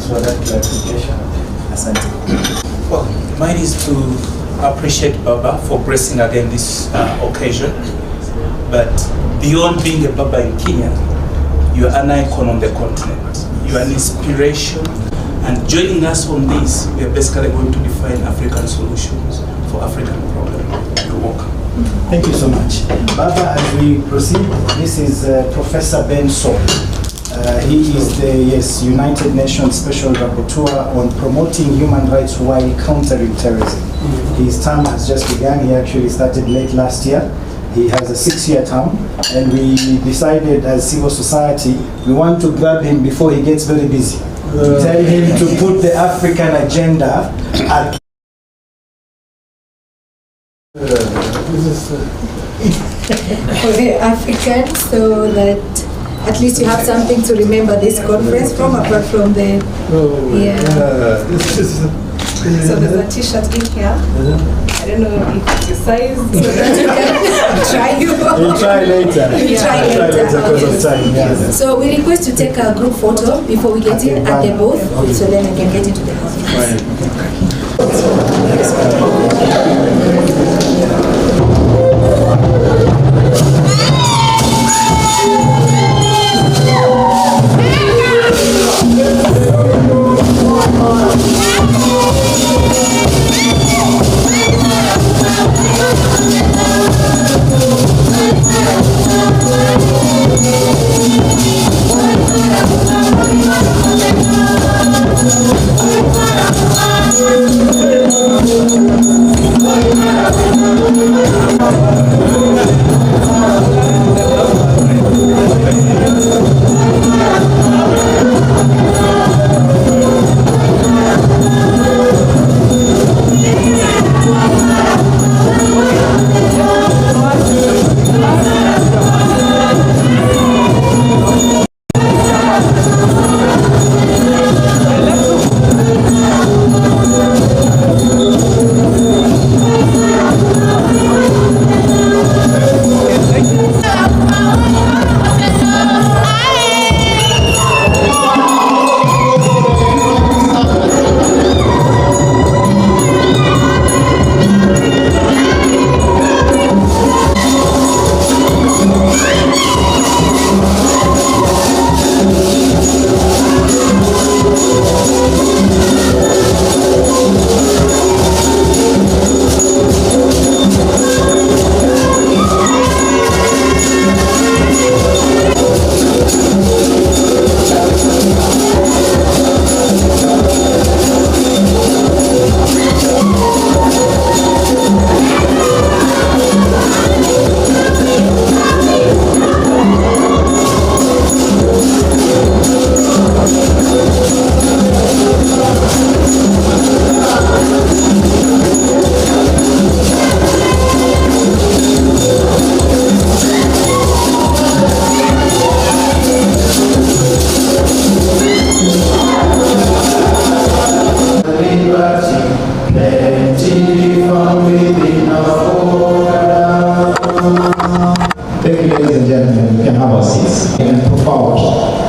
Thanks for that clarification. Asante. Well, mine is to appreciate Baba for gracing again this occasion. But beyond being a Baba in Kenya, you are an icon on the continent. You are an inspiration. And joining us on this, we are basically going to define African solutions for African problems. You're welcome. Thank you so much. Baba, as we proceed, this is Professor Ben Sol. He is the United Nations Special Rapporteur on promoting human rights while countering terrorism. His term has just begun. He actually started late last year. He has a 6-year term, and we decided as civil society, we want to grab him before he gets very busy. Tell him to put the African agenda at for the Africans, so that at least you have something to remember this conference from, apart from the so there's a t-shirt in here. I don't know if it's your size, so that you can try you. We'll try later. We'll try later. Because of time. Yeah. So we request to take a group photo before we get in at the booth, so then we can get into the conference.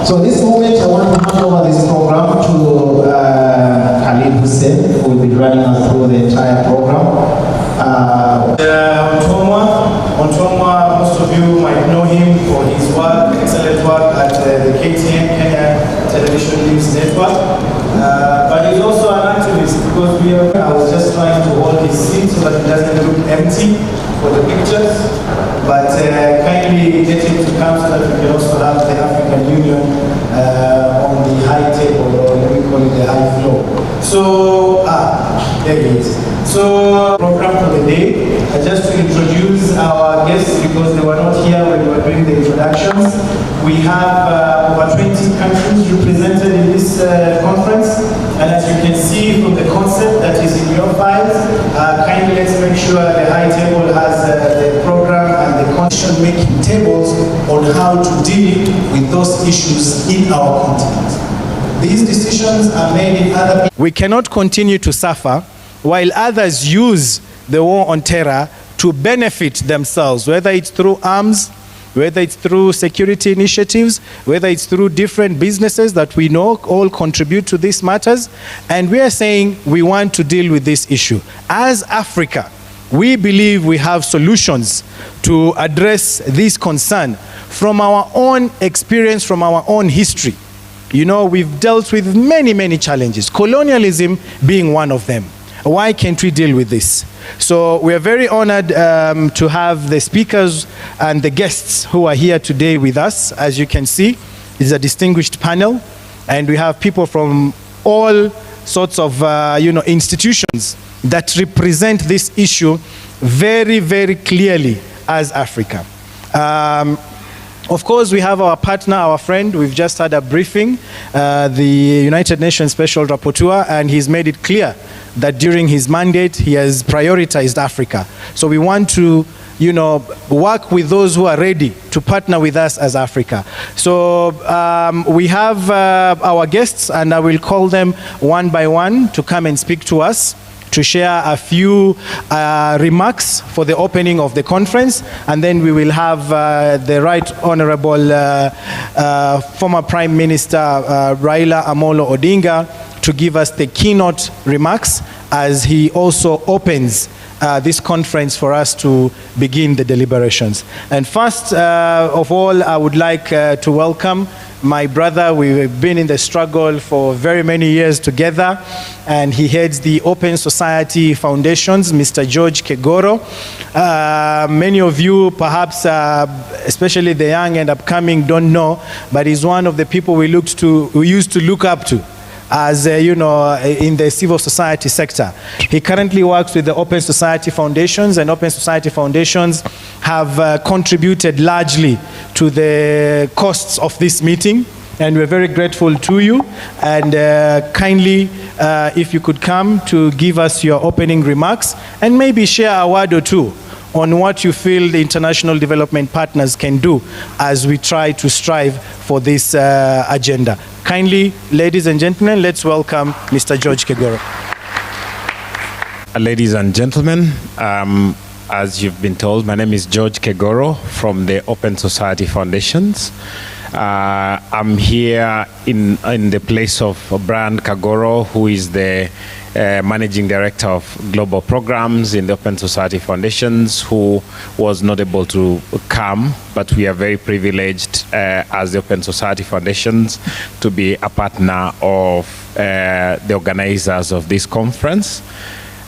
So this moment I want to hand over this program to Khalid Hussein, who will be running us through the entire program. Ontomwa, most of you might know him for his work, excellent work at the KTN, Kenya Television News Network. But he's also an activist because I was just trying to hold his seat so that it doesn't look empty for the pictures. But kindly get him to come so that we can also have the African Union on the high table, or we call it the high floor. So, there it is. So, program for the day, just to introduce our guests because they were not here when we were doing the introductions. We have over 20 countries represented in this conference, and as you can see from the concept that is in your files, kindly let's make sure the high table has the program and the decision-making tables on how to deal with those issues in our continent. These decisions are made in other. We cannot continue to suffer while others use the war on terror to benefit themselves, whether it's through arms whether it's through security initiatives, whether it's through different businesses that we know all contribute to these matters. And we are saying we want to deal with this issue. As Africa, we believe we have solutions to address this concern from our own experience, from our own history. You know, we've dealt with many, many challenges, colonialism being one of them. Why can't we deal with this? So we are very honored to have the speakers and the guests who are here today with us. As you can see, it's a distinguished panel, and we have people from all sorts of institutions that represent this issue very, very clearly as Africa. Of course, we have our partner, our friend. We've just had a briefing, the United Nations Special Rapporteur, and he's made it clear that during his mandate, he has prioritized Africa. So we want to, work with those who are ready to partner with us as Africa. So we have our guests, and I will call them one by one to come and speak to us, to share a few remarks for the opening of the conference, and then we will have the Right Honorable former Prime Minister Raila Amolo Odinga to give us the keynote remarks as he also opens this conference for us to begin the deliberations. And first of all, I would like to welcome my brother. We've been in the struggle for very many years together, and he heads the Open Society Foundations, Mr. George Kagoro. Many of you, perhaps, especially the young and upcoming, don't know, but he's one of the people we used to look up to as in the civil society sector. He currently works with the Open Society Foundations, and Open Society Foundations have contributed largely to the costs of this meeting, and we're very grateful to you. And kindly, if you could come to give us your opening remarks and maybe share a word or two on what you feel the international development partners can do as we try to strive for this agenda. Kindly, ladies and gentlemen, let's welcome Mr. George Kagoro. Ladies and gentlemen, as you've been told, my name is George Kagoro from the Open Society Foundations. I'm here in the place of Brian Kagoro, who is the Managing Director of Global Programs in the Open Society Foundations, who was not able to come, but we are very privileged as the Open Society Foundations to be a partner of the organizers of this conference.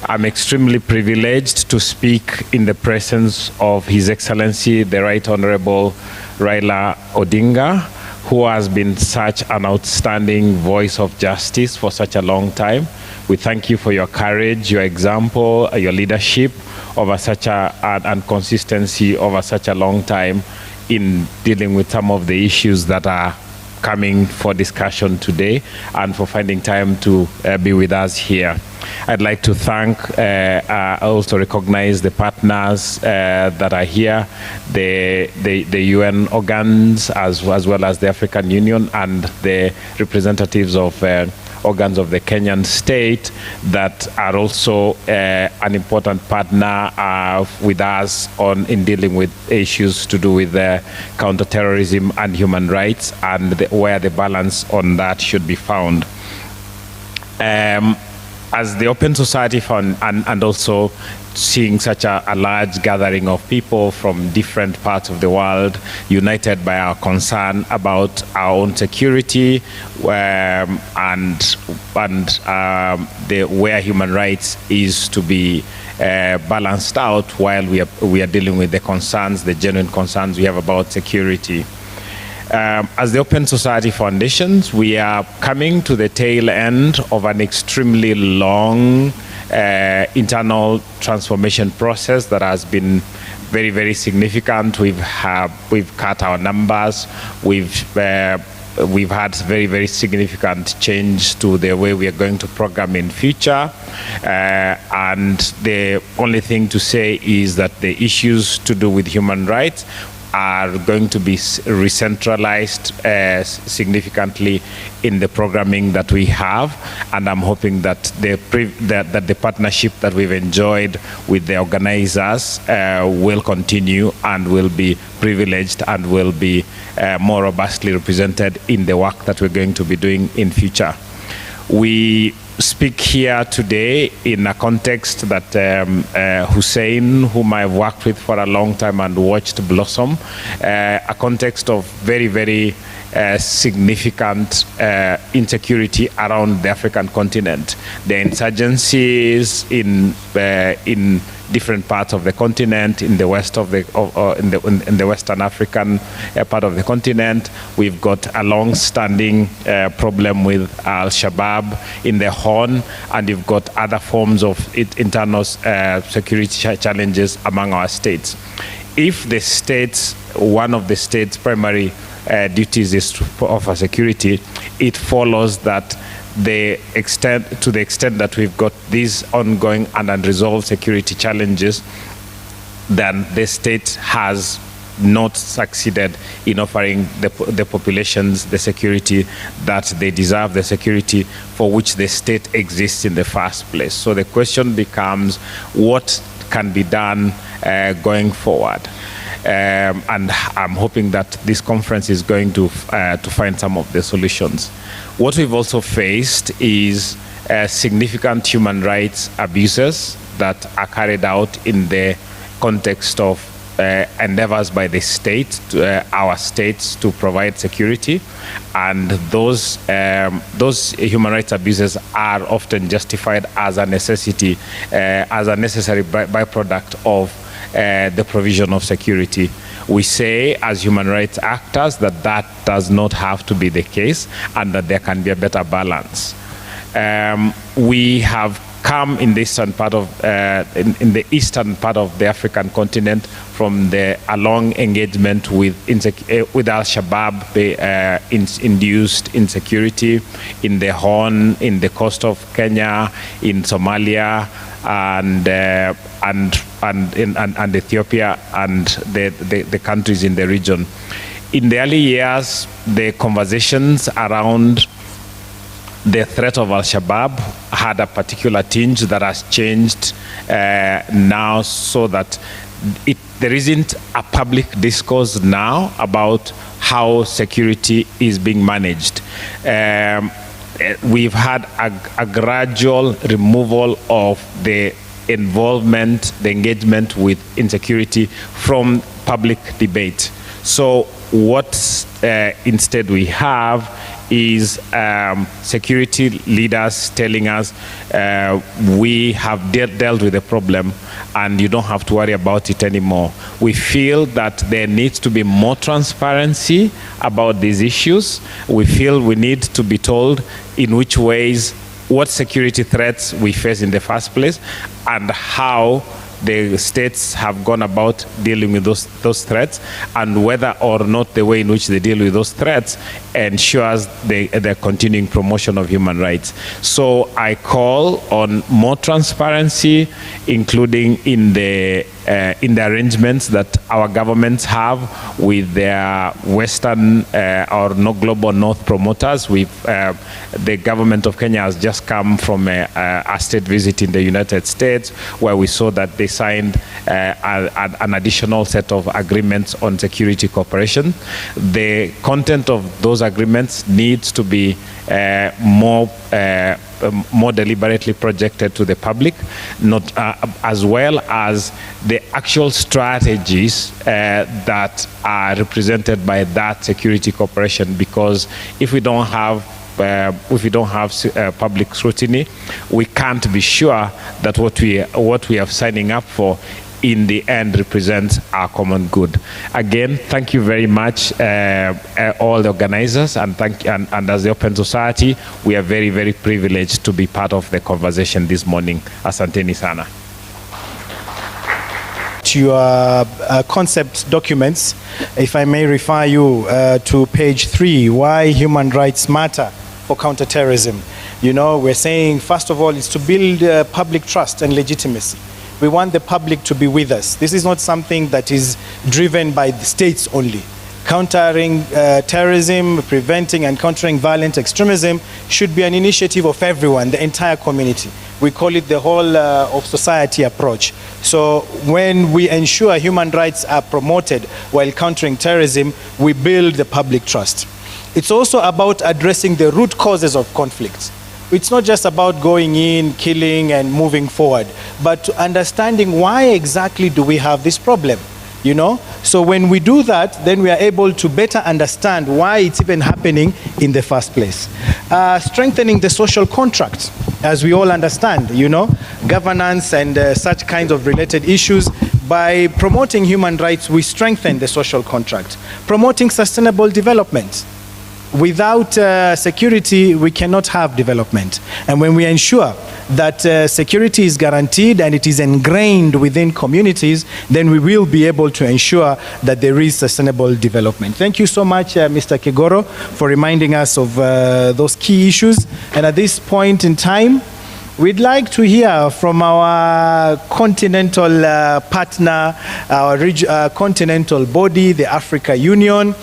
I'm extremely privileged to speak in the presence of His Excellency, the Right Honorable Raila Odinga, who has been such an outstanding voice of justice for such a long time. We thank you for your courage, your example, your leadership over such and consistency over such a long time in dealing with some of the issues that are coming for discussion today, and for finding time to be with us here. I'd like to thank, also recognize the partners that are here, the UN organs, as well as the African Union, and the representatives of organs of the Kenyan state that are also an important partner with us in dealing with issues to do with counterterrorism and human rights, and where the balance on that should be found. As the Open Society Fund, and also seeing such a large gathering of people from different parts of the world, united by our concern about our own security and where human rights is to be balanced out, while we are dealing with the concerns, the genuine concerns we have about security. As the Open Society Foundations, we are coming to the tail end of an extremely long internal transformation process that has been very, very significant. We've cut our numbers. We've had very, very significant change to the way we are going to program in future. And the only thing to say is that the issues to do with human rights are going to be re-centralized significantly in the programming that we have, and I'm hoping that the partnership that we've enjoyed with the organizers will continue and will be privileged and will be more robustly represented in the work that we're going to be doing in future. We speak here today in a context that Hussein, whom I've worked with for a long time and watched blossom, a context of very, very significant insecurity around the African continent. The insurgencies in different parts of the continent, in the west of the in the Western African part of the continent. We've got a long-standing problem with Al-Shabaab in the Horn, and you've got other forms of internal security challenges among our states. If the states, one of the states' primary duties is to offer security, it follows that to the extent that we've got these ongoing and unresolved security challenges, then the state has not succeeded in offering the populations the security that they deserve, the security for which the state exists in the first place. So the question becomes, what can be done going forward? And I'm hoping that this conference is going to find some of the solutions. What we've also faced is significant human rights abuses that are carried out in the context of endeavors by the state, our states, to provide security, and those human rights abuses are often justified as a necessity, as a necessary byproduct of the provision of security. We say as human rights actors that that does not have to be the case and that there can be a better balance. We have come in the eastern part of in the eastern part of the African continent from a long engagement with Al-Shabaab, induced insecurity in the Horn, in the coast of Kenya, in Somalia, and Ethiopia, and the countries in the region. In the early years, the conversations around the threat of Al-Shabaab had a particular tinge that has changed now, so that there isn't a public discourse now about how security is being managed. We've had a gradual removal of the involvement, the engagement with insecurity from public debate. So what instead we have is security leaders telling us we have dealt with the problem and you don't have to worry about it anymore. We feel that there needs to be more transparency about these issues. We feel we need to be told in which ways, what security threats we face in the first place, and how the states have gone about dealing with those threats, and whether or not the way in which they deal with those threats ensures the continuing promotion of human rights. So I call on more transparency, including in the arrangements that our governments have with their Western or global North promoters. The government of Kenya has just come from a state visit in the United States, where we saw that they signed an additional set of agreements on security cooperation. The content of those agreements needs to be more deliberately projected to the public, not as well as the actual strategies that are represented by that security cooperation. Because if we don't have public scrutiny, we can't be sure that what we are signing up for in the end represents our common good. Again, thank you very much, all the organizers, and as the Open Society, we are very, very privileged to be part of the conversation this morning. Asanteni sana. To your concept documents, if I may refer you to page 3, why human rights matter for counterterrorism. You know, we're saying, first of all, it's to build public trust and legitimacy. we want the public to be with us. This is not something that is driven by the states only. Countering terrorism, preventing and countering violent extremism should be an initiative of everyone, the entire community. We call it the whole of society approach. So when we ensure human rights are promoted while countering terrorism, we build the public trust. It's also about addressing the root causes of conflicts. It's not just about going in, killing, and moving forward, but understanding why exactly do we have this problem. You know, so when we do that, then we are able to better understand why it's even happening in the first place. Strengthening the social contract, as we all understand, you know, governance and such kinds of related issues. By promoting human rights, we strengthen the social contract. Promoting sustainable development. Without security, we cannot have development. And when we ensure that security is guaranteed and it is ingrained within communities, then we will be able to ensure that there is sustainable development. Thank you so much, Mr. Kagoro, for reminding us of those key issues. And at this point in time, we'd like to hear from our continental partner, our continental body, the Africa Union.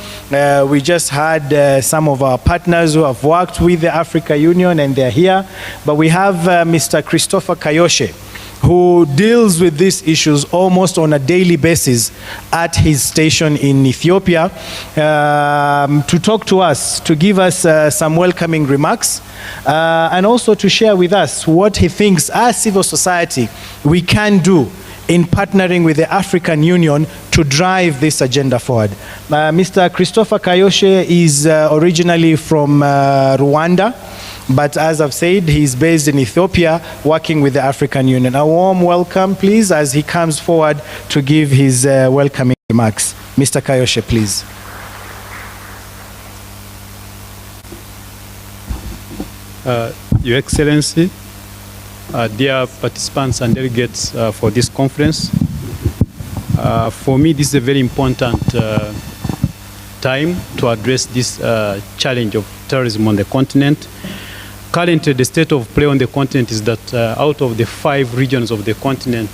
We just had some of our partners who have worked with the Africa Union and they're here. But we have Mr. Christopher Kayoshe, who deals with these issues almost on a daily basis at his station in Ethiopia, to talk to us, to give us some welcoming remarks, and also to share with us what he thinks as civil society we can do in partnering with the African Union to drive this agenda forward. Mr. Christopher Kayoshe is originally from Rwanda, but as I've said, he's based in Ethiopia working with the African Union. A warm welcome, please, as he comes forward to give his welcoming remarks. Mr. Kayoshe, please. Your Excellency, dear participants and delegates for this conference, for me this is a very important time to address this challenge of terrorism on the continent. Currently, the state of play on the continent is that out of the 5 regions of the continent,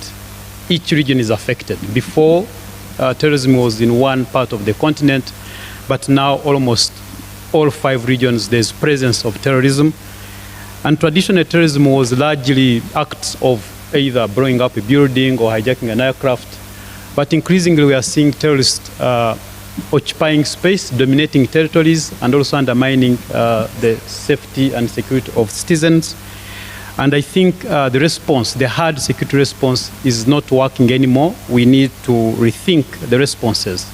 each region is affected. Before, terrorism was in one part of the continent, but now almost all 5 regions there's presence of terrorism. And traditional terrorism was largely acts of either blowing up a building or hijacking an aircraft. But increasingly we are seeing terrorists occupying space, dominating territories, and also undermining the safety and security of citizens. And I think the response, the hard security response, is not working anymore. We need to rethink the responses.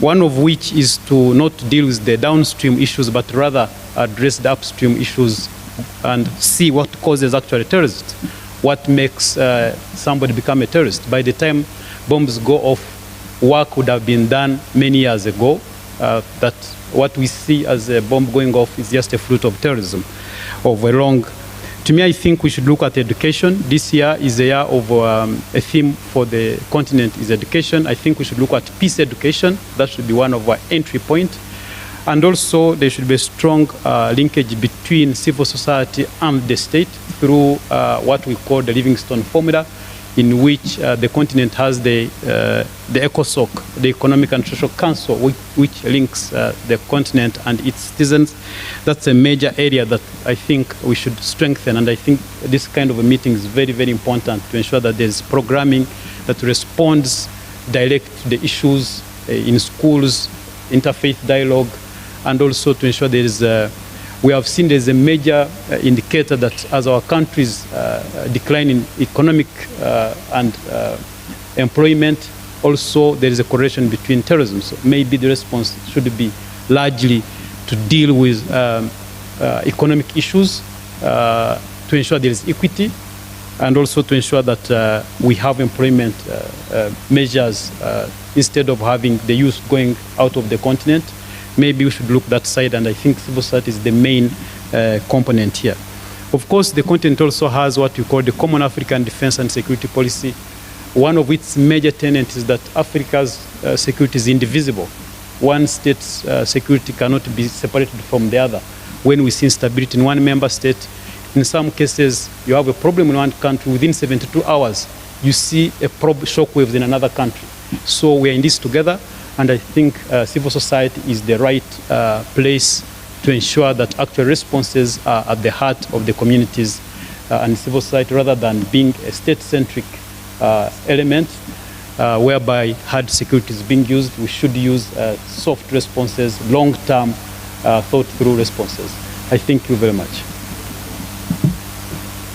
One of which is to not deal with the downstream issues, but rather address the upstream issues and see what causes actually terrorists. What makes somebody become a terrorist? By the time bombs go off, work would have been done many years ago. That what we see as a bomb going off is just a fruit of terrorism, of a wrong. To me, I think we should look at education. This year is a year of a theme for the continent is education. I think we should look at peace education. That should be one of our entry points. And also there should be a strong linkage between civil society and the state through what we call the Livingstone formula, in which the continent has the ECOSOC, the Economic and Social Council, which links the continent and its citizens. That's a major area that I think we should strengthen, and I think this kind of a meeting is very, very important to ensure that there's programming that responds direct to the issues in schools, interfaith dialogue, and also to ensure there is we have seen there's a major indicator that as our countries decline in economic and employment, also there is a correlation between terrorism. So maybe the response should be largely to deal with economic issues, to ensure there is equity, and also to ensure that we have employment measures instead of having the youth going out of the continent. Maybe we should look that side, and I think civil society is the main component here. Of course, the continent also has what we call the Common African Defense and Security Policy. One of its major tenets is that Africa's security is indivisible. One state's security cannot be separated from the other. When we see instability in one member state, in some cases, you have a problem in one country, within 72 hours, you see a shockwave in another country. So we are in this together, and I think civil society is the right place to ensure that actual responses are at the heart of the communities and civil society, rather than being a state-centric element whereby hard security is being used. We should use soft responses, long-term, thought-through responses. I thank you very much.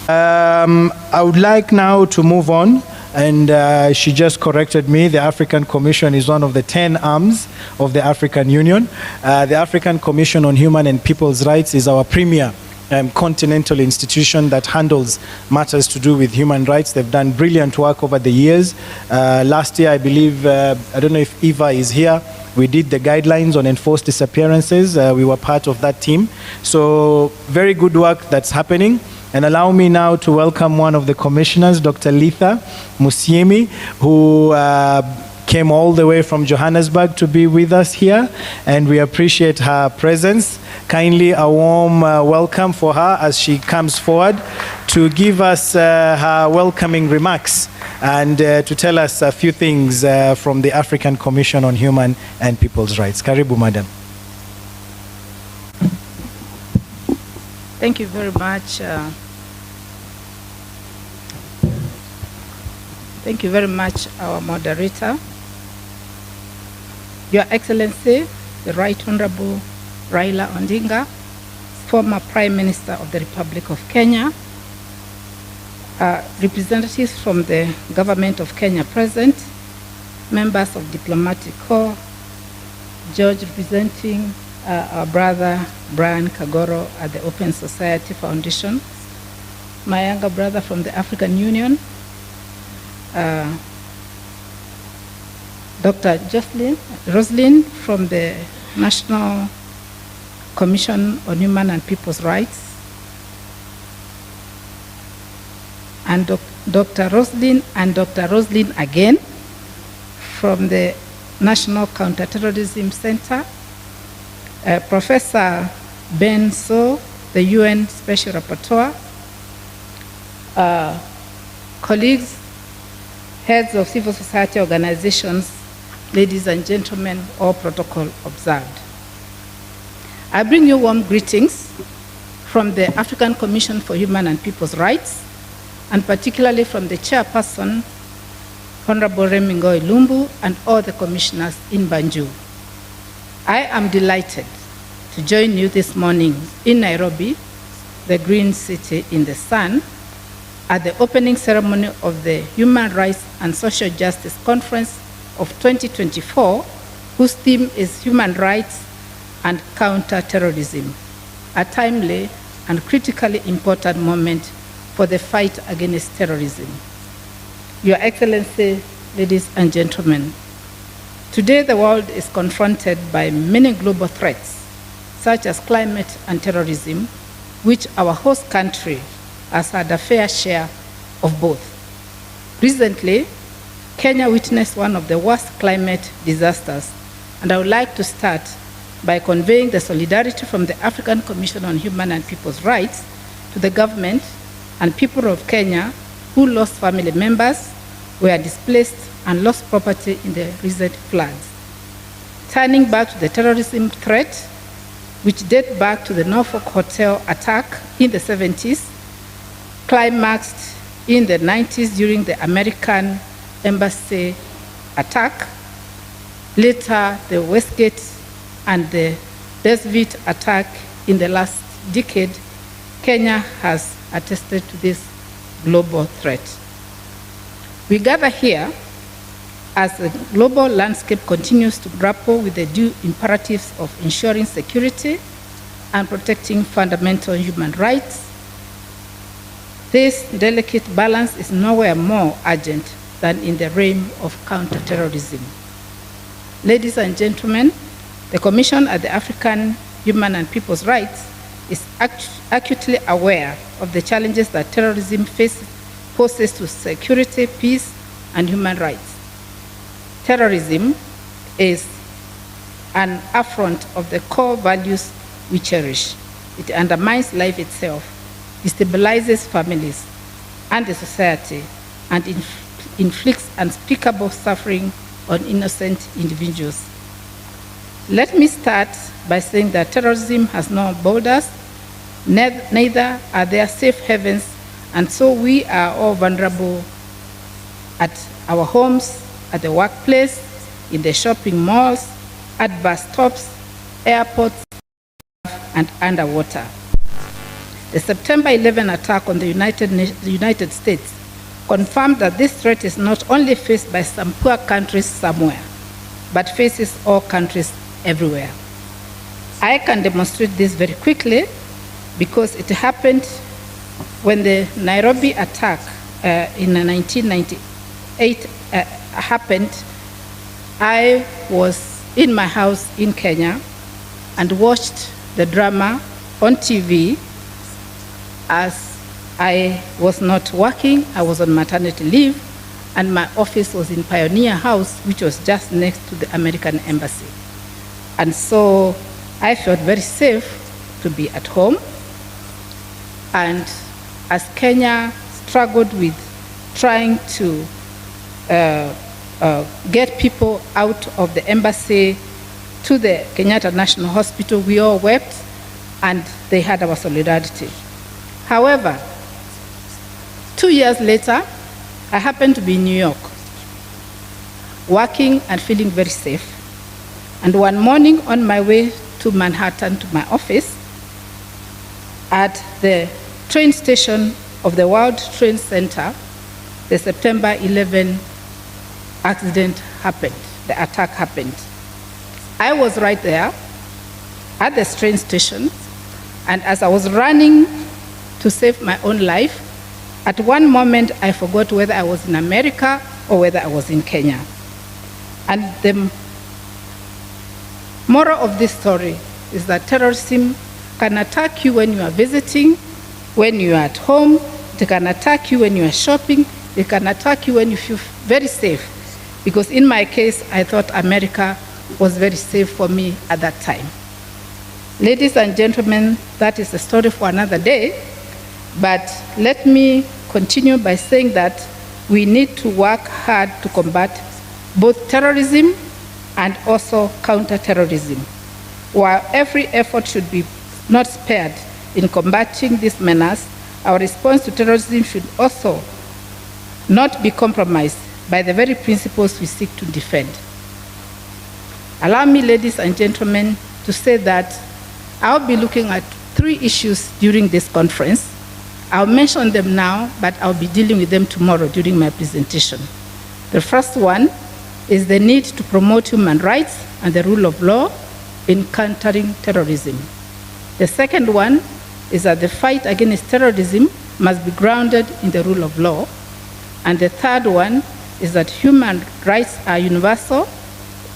I would like now to move on, and she just corrected me. The African Commission is one of the 10 arms of the African Union. The African Commission on Human and People's Rights is our premier continental institution that handles matters to do with human rights. They've done brilliant work over the years. Last year, I believe, I don't know if Eva is here, we did the guidelines on enforced disappearances. We were part of that team. So very good work that's happening. And allow me now to welcome one of the commissioners, Dr. Litha Musiemi, who came all the way from Johannesburg to be with us here, and we appreciate her presence. Kindly a warm welcome for her as she comes forward to give us her welcoming remarks and to tell us a few things from the African Commission on Human and People's Rights. Karibu, madam. Thank you very much. Thank you very much, our moderator. Your Excellency, the Right Honorable Raila Odinga, former Prime Minister of the Republic of Kenya, representatives from the Government of Kenya present, members of Diplomatic Corps, George representing our brother Brian Kagoro at the Open Society Foundation, my younger brother from the African Union, Dr. Roslyn from the National Commission on Human and People's Rights, and Dr. Roslyn and Dr. Roslyn again from the National Counterterrorism Center, Professor Ben So, the UN Special Rapporteur, colleagues, heads of civil society organizations, ladies and gentlemen, all protocol observed. I bring you warm greetings from the African Commission for Human and People's Rights, and particularly from the chairperson, Honorable Remingo Ilumbu, and all the commissioners in Banjul. I am delighted to join you this morning in Nairobi, the green city in the sun, at the opening ceremony of the Human Rights and Social Justice Conference of 2024, whose theme is Human Rights and Counter-Terrorism, a timely and critically important moment for the fight against terrorism. Your Excellency, ladies and gentlemen, today the world is confronted by many global threats, such as climate and terrorism, which our host country has had a fair share of both. Recently, Kenya witnessed one of the worst climate disasters, and I would like to start by conveying the solidarity from the African Commission on Human and People's Rights to the government and people of Kenya who lost family members, were displaced, and lost property in the recent floods. Turning back to the terrorism threat, which dates back to the Norfolk Hotel attack in the 70s, climaxed in the 90s during the American Embassy attack, later the Westgate and the Desvit attack in the last decade, Kenya has attested to this global threat. We gather here as the global landscape continues to grapple with the due imperatives of ensuring security and protecting fundamental human rights. This delicate balance is nowhere more urgent than in the realm of counterterrorism. Ladies and gentlemen, the Commission at the African Human and People's Rights is acutely aware of the challenges that terrorism poses to security, peace, and human rights. Terrorism is an affront of the core values we cherish. It undermines life itself, destabilizes families and the society, and inflicts unspeakable suffering on innocent individuals. Let me start by saying that terrorism has no borders, neither are there safe havens, and so we are all vulnerable at our homes, at the workplace, in the shopping malls, at bus stops, airports, and underwater. The September 11 attack on the United States confirmed that this threat is not only faced by some poor countries somewhere, but faces all countries everywhere. I can demonstrate this very quickly because it happened when the Nairobi attack in 1998 happened. I was in my house in Kenya and watched the drama on TV as I was not working. I was on maternity leave, and my office was in Pioneer House, which was just next to the American Embassy. And so I felt very safe to be at home. And as Kenya struggled with trying to get people out of the embassy to the Kenyatta National Hospital, we all wept, and they had our solidarity. However, 2 years later, I happened to be in New York, working and feeling very safe. And one morning on my way to Manhattan to my office, at the train station of the World Trade Center, the September 11 accident happened, the attack happened. I was right there at the train station, and as I was running to save my own life, at one moment I forgot whether I was in America or whether I was in Kenya. And the moral of this story is that terrorism can attack you when you are visiting, when you are at home. It can attack you when you are shopping. It can attack you when you feel very safe. Because in my case, I thought America was very safe for me at that time. Ladies and gentlemen, that is a story for another day. But let me continue by saying that we need to work hard to combat both terrorism and also counter-terrorism. While every effort should be not spared in combating this menace, our response to terrorism should also not be compromised by the very principles we seek to defend. Allow me, ladies and gentlemen, to say that I'll be looking at 3 issues during this conference. I'll mention them now, but I'll be dealing with them tomorrow during my presentation. The first one is the need to promote human rights and the rule of law in countering terrorism. The second one is that the fight against terrorism must be grounded in the rule of law. And the third one is that human rights are universal,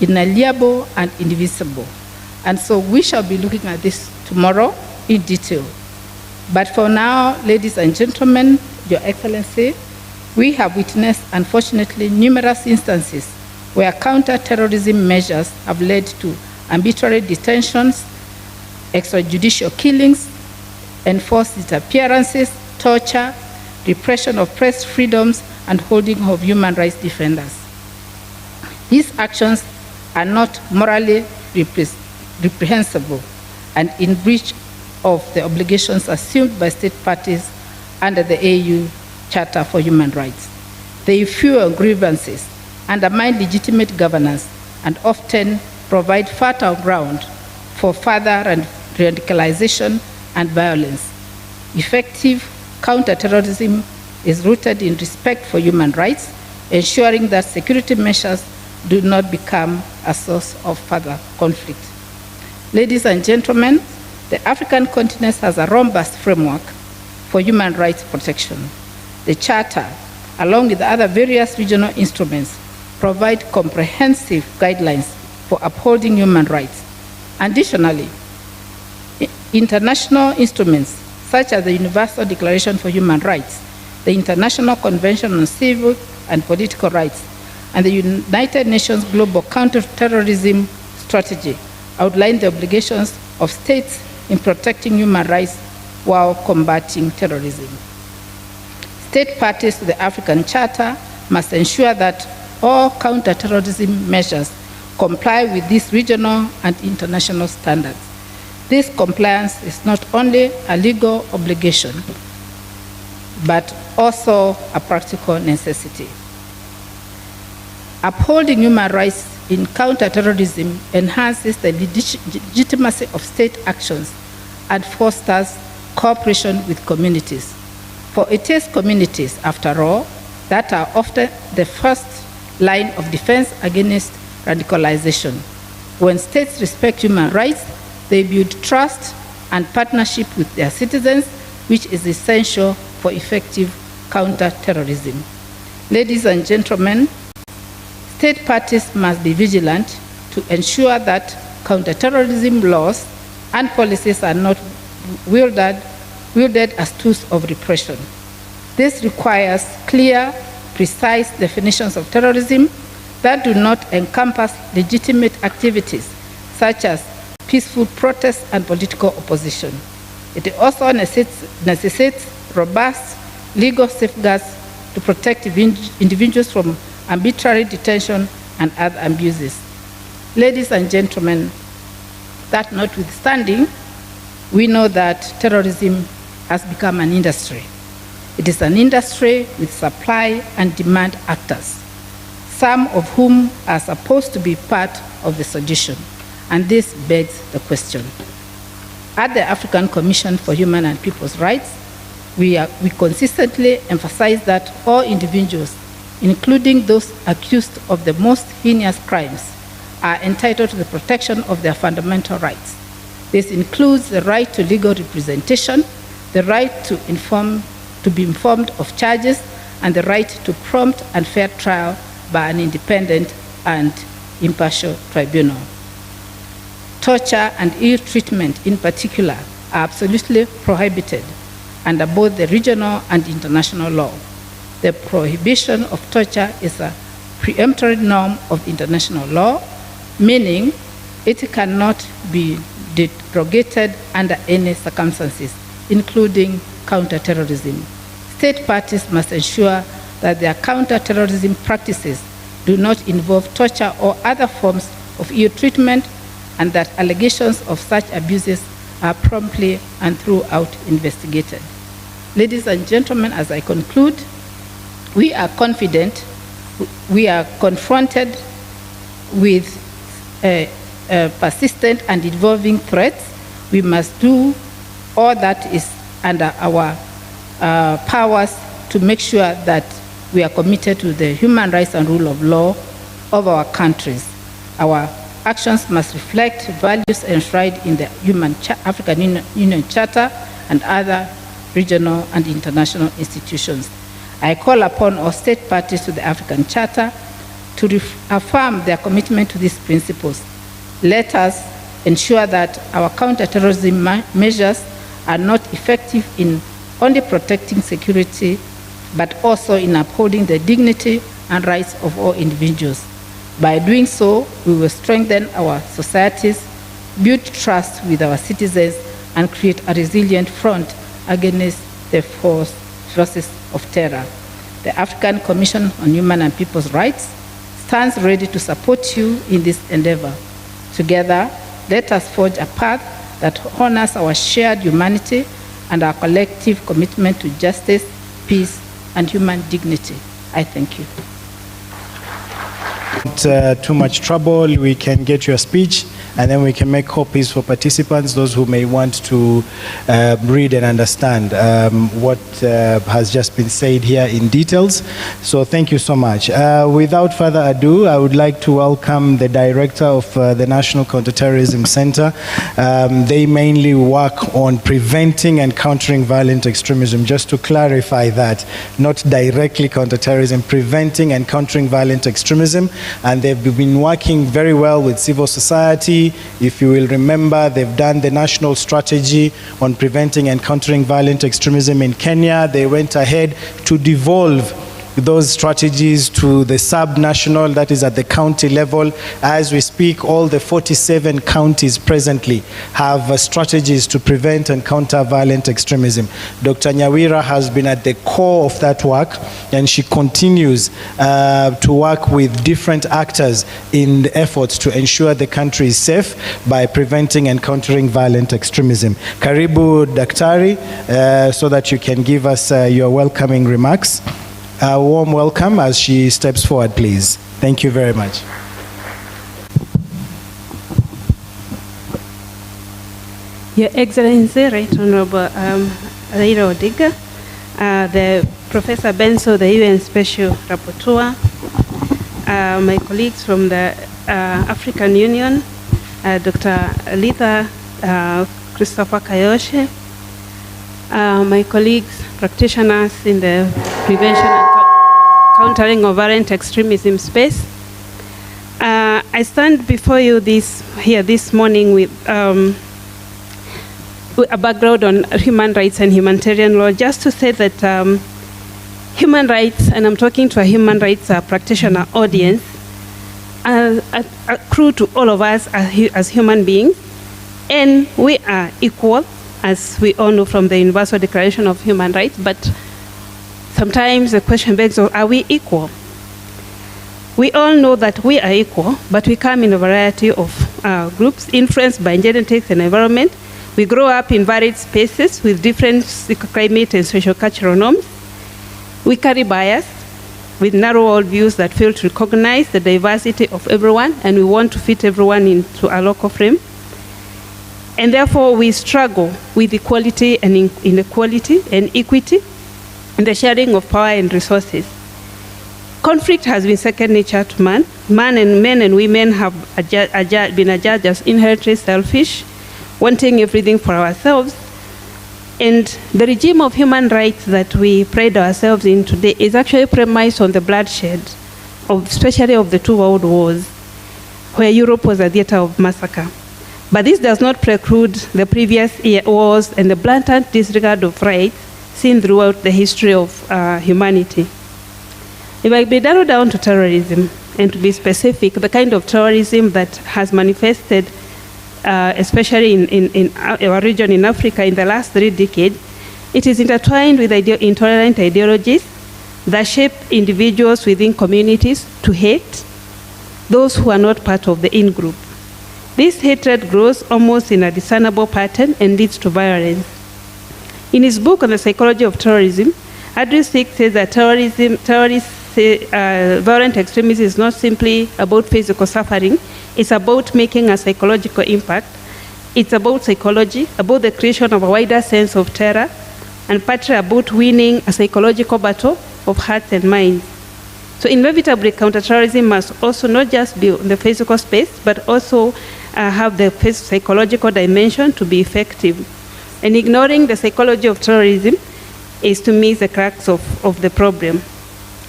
inalienable, and indivisible. And so we shall be looking at this tomorrow in detail. But for now, ladies and gentlemen, Your Excellency, we have witnessed, unfortunately, numerous instances where counter-terrorism measures have led to arbitrary detentions, extrajudicial killings, enforced disappearances, torture, repression of press freedoms, and holding of human rights defenders. These actions are not morally reprehensible and in breach of the obligations assumed by state parties under the AU Charter for Human Rights. They fuel grievances, undermine legitimate governance, and often provide fertile ground for further radicalization and violence. Effective counterterrorism is rooted in respect for human rights, ensuring that security measures do not become a source of further conflict. Ladies and gentlemen, the African continent has a robust framework for human rights protection. The Charter, along with other various regional instruments, provide comprehensive guidelines for upholding human rights. Additionally, international instruments such as the Universal Declaration for Human Rights, the International Convention on Civil and Political Rights, and the United Nations Global Counterterrorism Strategy outline the obligations of states in protecting human rights while combating terrorism. State parties to the African Charter must ensure that all counter-terrorism measures comply with these regional and international standards. This compliance is not only a legal obligation, but also a practical necessity. Upholding human rights in counter-terrorism enhances the legitimacy of state actions and fosters cooperation with communities. For it is communities, after all, that are often the first line of defense against radicalization. When states respect human rights, they build trust and partnership with their citizens, which is essential for effective counter-terrorism. Ladies and gentlemen, state parties must be vigilant to ensure that counter-terrorism laws and policies are not wielded as tools of repression. This requires clear, precise definitions of terrorism that do not encompass legitimate activities such as peaceful protests and political opposition. It also necessitates robust legal safeguards to protect individuals from arbitrary detention and other abuses. Ladies and gentlemen, that notwithstanding, we know that terrorism has become an industry. It is an industry with supply and demand actors, some of whom are supposed to be part of the solution, and this begs the question. At the African Commission for Human and People's Rights, we consistently emphasize that all individuals, including those accused of the most heinous crimes, are entitled to the protection of their fundamental rights. This includes the right to legal representation, the right to be informed of charges, and the right to prompt and fair trial by an independent and impartial tribunal. Torture and ill treatment in particular are absolutely prohibited under both the regional and international law. The prohibition of torture is a preemptory norm of international law, meaning it cannot be derogated under any circumstances, including counter-terrorism. State parties must ensure that their counter-terrorism practices do not involve torture or other forms of ill treatment, and that allegations of such abuses are promptly and throughout investigated. Ladies and gentlemen, as I conclude, we are confident we are confronted with persistent and evolving threats. We must do all that is under our powers to make sure that we are committed to the human rights and rule of law of our countries. Our actions must reflect values enshrined in the African Union Charter and other regional and international institutions. I call upon all state parties to the African Charter to affirm their commitment to these principles. Let us ensure that our counter-terrorism measures are not effective in only protecting security, but also in upholding the dignity and rights of all individuals. By doing so, we will strengthen our societies, build trust with our citizens, and create a resilient front against the forces of terror. The African Commission on Human and People's Rights stands ready to support you in this endeavor. Together, let us forge a path that honors our shared humanity and our collective commitment to justice, peace, and human dignity. I thank you. Too much trouble, we can get your speech and then we can make copies for participants, those who may want to read and understand what has just been said here in details. So thank you so much. Without further ado, I would like to welcome the director of the National Counterterrorism Center. They mainly work on preventing and countering violent extremism. Just to clarify that, not directly counterterrorism, preventing and countering violent extremism. And they've been working very well with civil society. If you will remember, they've done the national strategy on preventing and countering violent extremism in Kenya. They went ahead to devolve those strategies to the sub-national, that is at the county level. As we speak, all the 47 counties presently have strategies to prevent and counter violent extremism. Dr. Nyawira has been at the core of that work, and she continues to work with different actors in the efforts to ensure the country is safe by preventing and countering violent extremism. Karibu, Daktari, so that you can give us your welcoming remarks. A warm welcome as she steps forward, please. Thank you very much. Your Excellency, Right Honorable Raila Odinga, the Professor Benso, the UN Special Rapporteur, my colleagues from the African Union, Dr. Litha Christopher Kayoshe, my colleagues, practitioners in the prevention and countering of violent extremism space. I stand before you here this morning with a background on human rights and humanitarian law, just to say that human rights, and I'm talking to a human rights practitioner audience, accrue to all of us as human beings, and we are equal, as we all know from the Universal Declaration of Human Rights, but sometimes the question begs, are we equal? We all know that we are equal, but we come in a variety of groups influenced by genetics and environment. We grow up in varied spaces with different climate and socio-cultural norms. We carry bias with narrow worldviews that fail to recognize the diversity of everyone, and we want to fit everyone into a local frame. And therefore, we struggle with equality and inequality and equity in the sharing of power and resources. Conflict has been second nature to man. Men and women have been adjudged as inherently selfish, wanting everything for ourselves. And the regime of human rights that we pride ourselves in today is actually premised on the bloodshed, especially of the two world wars, where Europe was a theater of massacre. But this does not preclude the previous wars and the blatant disregard of rights seen throughout the history of humanity. If I be narrowed down to terrorism, and to be specific, the kind of terrorism that has manifested, especially in our region in Africa in the last 3 decades, it is intertwined with intolerant ideologies that shape individuals within communities to hate those who are not part of the in-group. This hatred grows almost in a discernible pattern and leads to violence. In his book on the psychology of terrorism, Advocacy says that violent extremism is not simply about physical suffering, it's about making a psychological impact. It's about psychology, about the creation of a wider sense of terror, and partly about winning a psychological battle of hearts and minds. So inevitably, counterterrorism must also not just be in the physical space, but also have the psychological dimension to be effective. And ignoring the psychology of terrorism is, to me, the crux of the problem.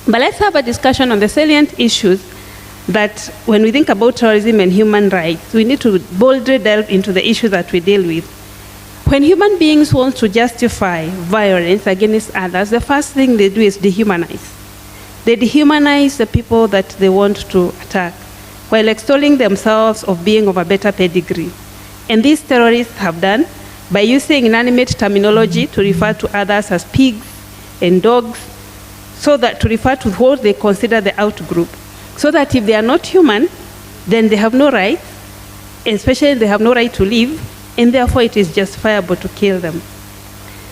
But let's have a discussion on the salient issues that, when we think about terrorism and human rights, we need to boldly delve into the issue that we deal with. When human beings want to justify violence against others, the first thing they do is dehumanize. They dehumanize the people that they want to attack, while extolling themselves of being of a better pedigree. And these terrorists have done by using inanimate terminology to refer to others as pigs and dogs, so that to refer to what they consider the outgroup, so that if they are not human, then they have no right, especially they have no right to live, and therefore it is justifiable to kill them.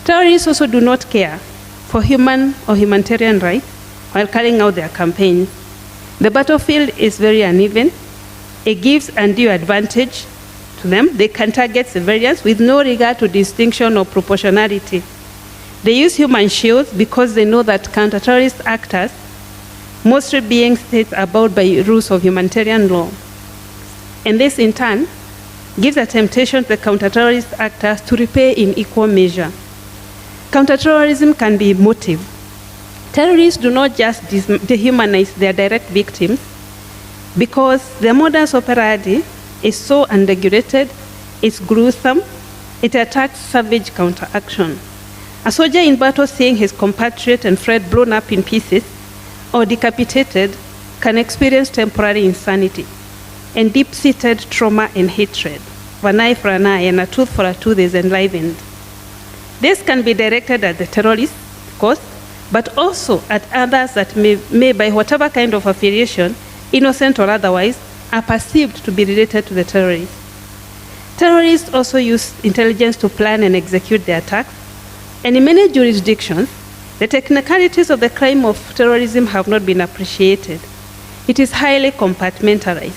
Terrorists also do not care for human or humanitarian rights while carrying out their campaigns. The battlefield is very uneven. It gives undue advantage to them. They can target civilians with no regard to distinction or proportionality. They use human shields because they know that counter-terrorist actors, mostly being states abide by rules of humanitarian law. And this, in turn, gives a temptation to the counter-terrorist actors to repay in equal measure. Counter-terrorism can be motive. Terrorists do not just dehumanize their direct victims, because their modus operandi is so unregulated, it's gruesome, it attacks savage counteraction. A soldier in battle seeing his compatriot and friend blown up in pieces or decapitated can experience temporary insanity and deep-seated trauma and hatred. An eye for an eye and a tooth for a tooth is enlivened. This can be directed at the terrorists, of course, but also at others that may, by whatever kind of affiliation, innocent or otherwise, are perceived to be related to the terrorists. Terrorists also use intelligence to plan and execute their attacks, and in many jurisdictions, the technicalities of the crime of terrorism have not been appreciated. It is highly compartmentalized.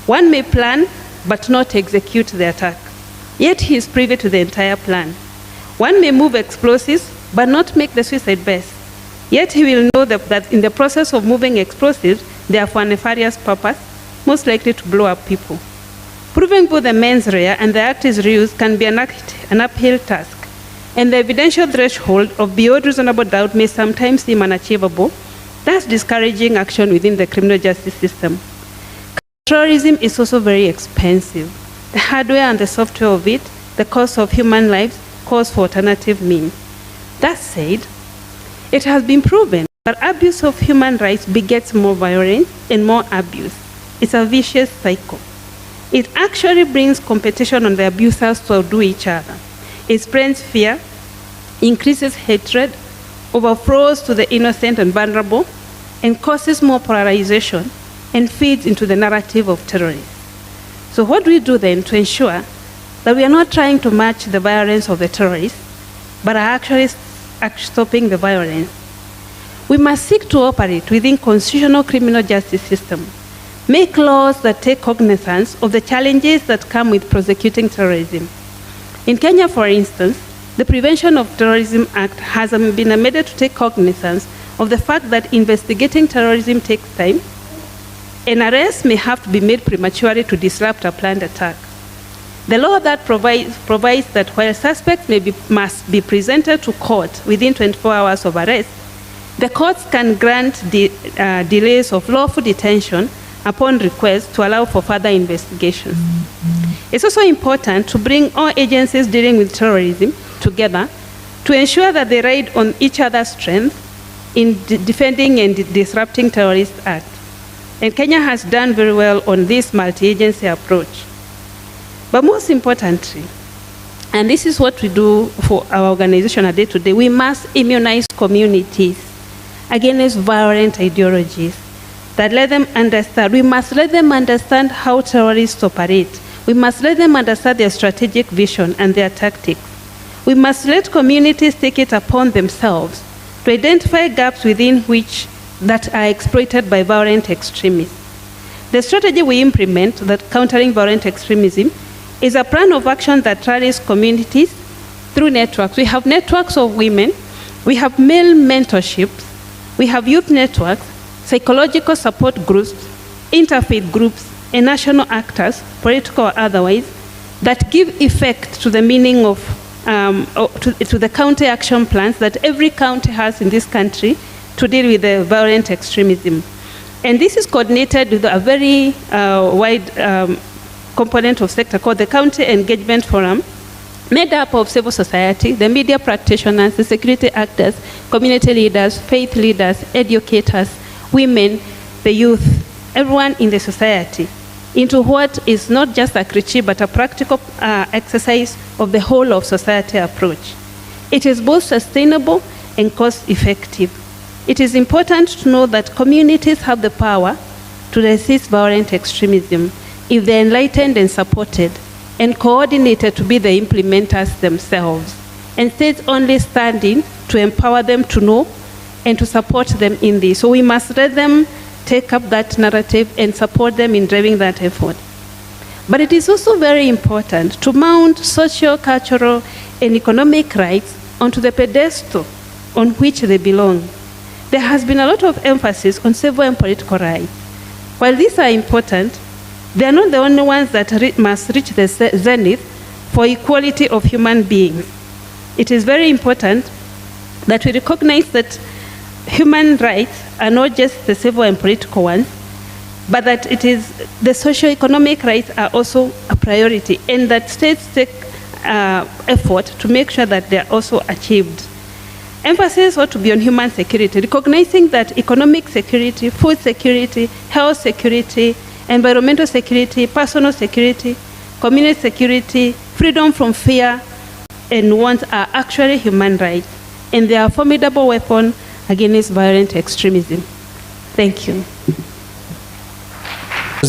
One may plan but not execute the attack, yet he is privy to the entire plan. One may move explosives but not make the suicide base, yet he will know that in the process of moving explosives, they are for a nefarious purpose, most likely to blow up people. Proving both the mens rea and the actus reus can be an uphill task, and the evidential threshold of beyond reasonable doubt may sometimes seem unachievable, thus discouraging action within the criminal justice system. Terrorism is also very expensive. The hardware and the software of it, the cost of human lives, calls for alternative means. That said, it has been proven that abuse of human rights begets more violence and more abuse. It's a vicious cycle. It actually brings competition on the abusers to outdo each other. It spreads fear, increases hatred, overflows to the innocent and vulnerable, and causes more polarization and feeds into the narrative of terrorism. So what do we do then to ensure that we are not trying to match the violence of the terrorists, but are actually stopping the violence? We must seek to operate within constitutional criminal justice system, make laws that take cognizance of the challenges that come with prosecuting terrorism. In Kenya, for instance, the Prevention of Terrorism Act has been amended to take cognizance of the fact that investigating terrorism takes time, and arrests may have to be made prematurely to disrupt a planned attack. The law that provides that while suspects must be presented to court within 24 hours of arrest, the courts can grant delays of lawful detention upon request to allow for further investigations. It's also important to bring all agencies dealing with terrorism together to ensure that they ride on each other's strength in defending and disrupting terrorist acts. And Kenya has done very well on this multi-agency approach. But most importantly, and this is what we do for our organization a day to day, we must immunize communities against violent ideologies that let them understand. We must let them understand how terrorists operate. We must let them understand their strategic vision and their tactics. We must let communities take it upon themselves to identify gaps within which that are exploited by violent extremists. The strategy we implement that countering violent extremism is a plan of action that rallies communities through networks. We have networks of women, we have male mentorships, we have youth networks, psychological support groups, interfaith groups, and national actors, political or otherwise, that give effect to the meaning of, to the county action plans that every county has in this country to deal with the violent extremism. And this is coordinated with a very wide component of sector called the County Engagement Forum, made up of civil society, the media practitioners, the security actors, community leaders, faith leaders, educators, women, the youth, everyone in the society, into what is not just a critique but a practical exercise of the whole of society approach. It is both sustainable and cost-effective. It is important to know that communities have the power to resist violent extremism if they're enlightened and supported and coordinated to be the implementers themselves, and states only standing to empower them to know and to support them in this. So we must let them take up that narrative and support them in driving that effort. But it is also very important to mount social, cultural, and economic rights onto the pedestal on which they belong. There has been a lot of emphasis on civil and political rights. While these are important, they are not the only ones that must reach the zenith for equality of human beings. It is very important that we recognize that human rights are not just the civil and political ones, but that it is the socio-economic rights are also a priority, and that states take effort to make sure that they are also achieved. Emphasis ought to be on human security, recognizing that economic security, food security, health security, environmental security, personal security, community security, freedom from fear and want are actually human rights, and they are a formidable weapon against violent extremism. Thank you.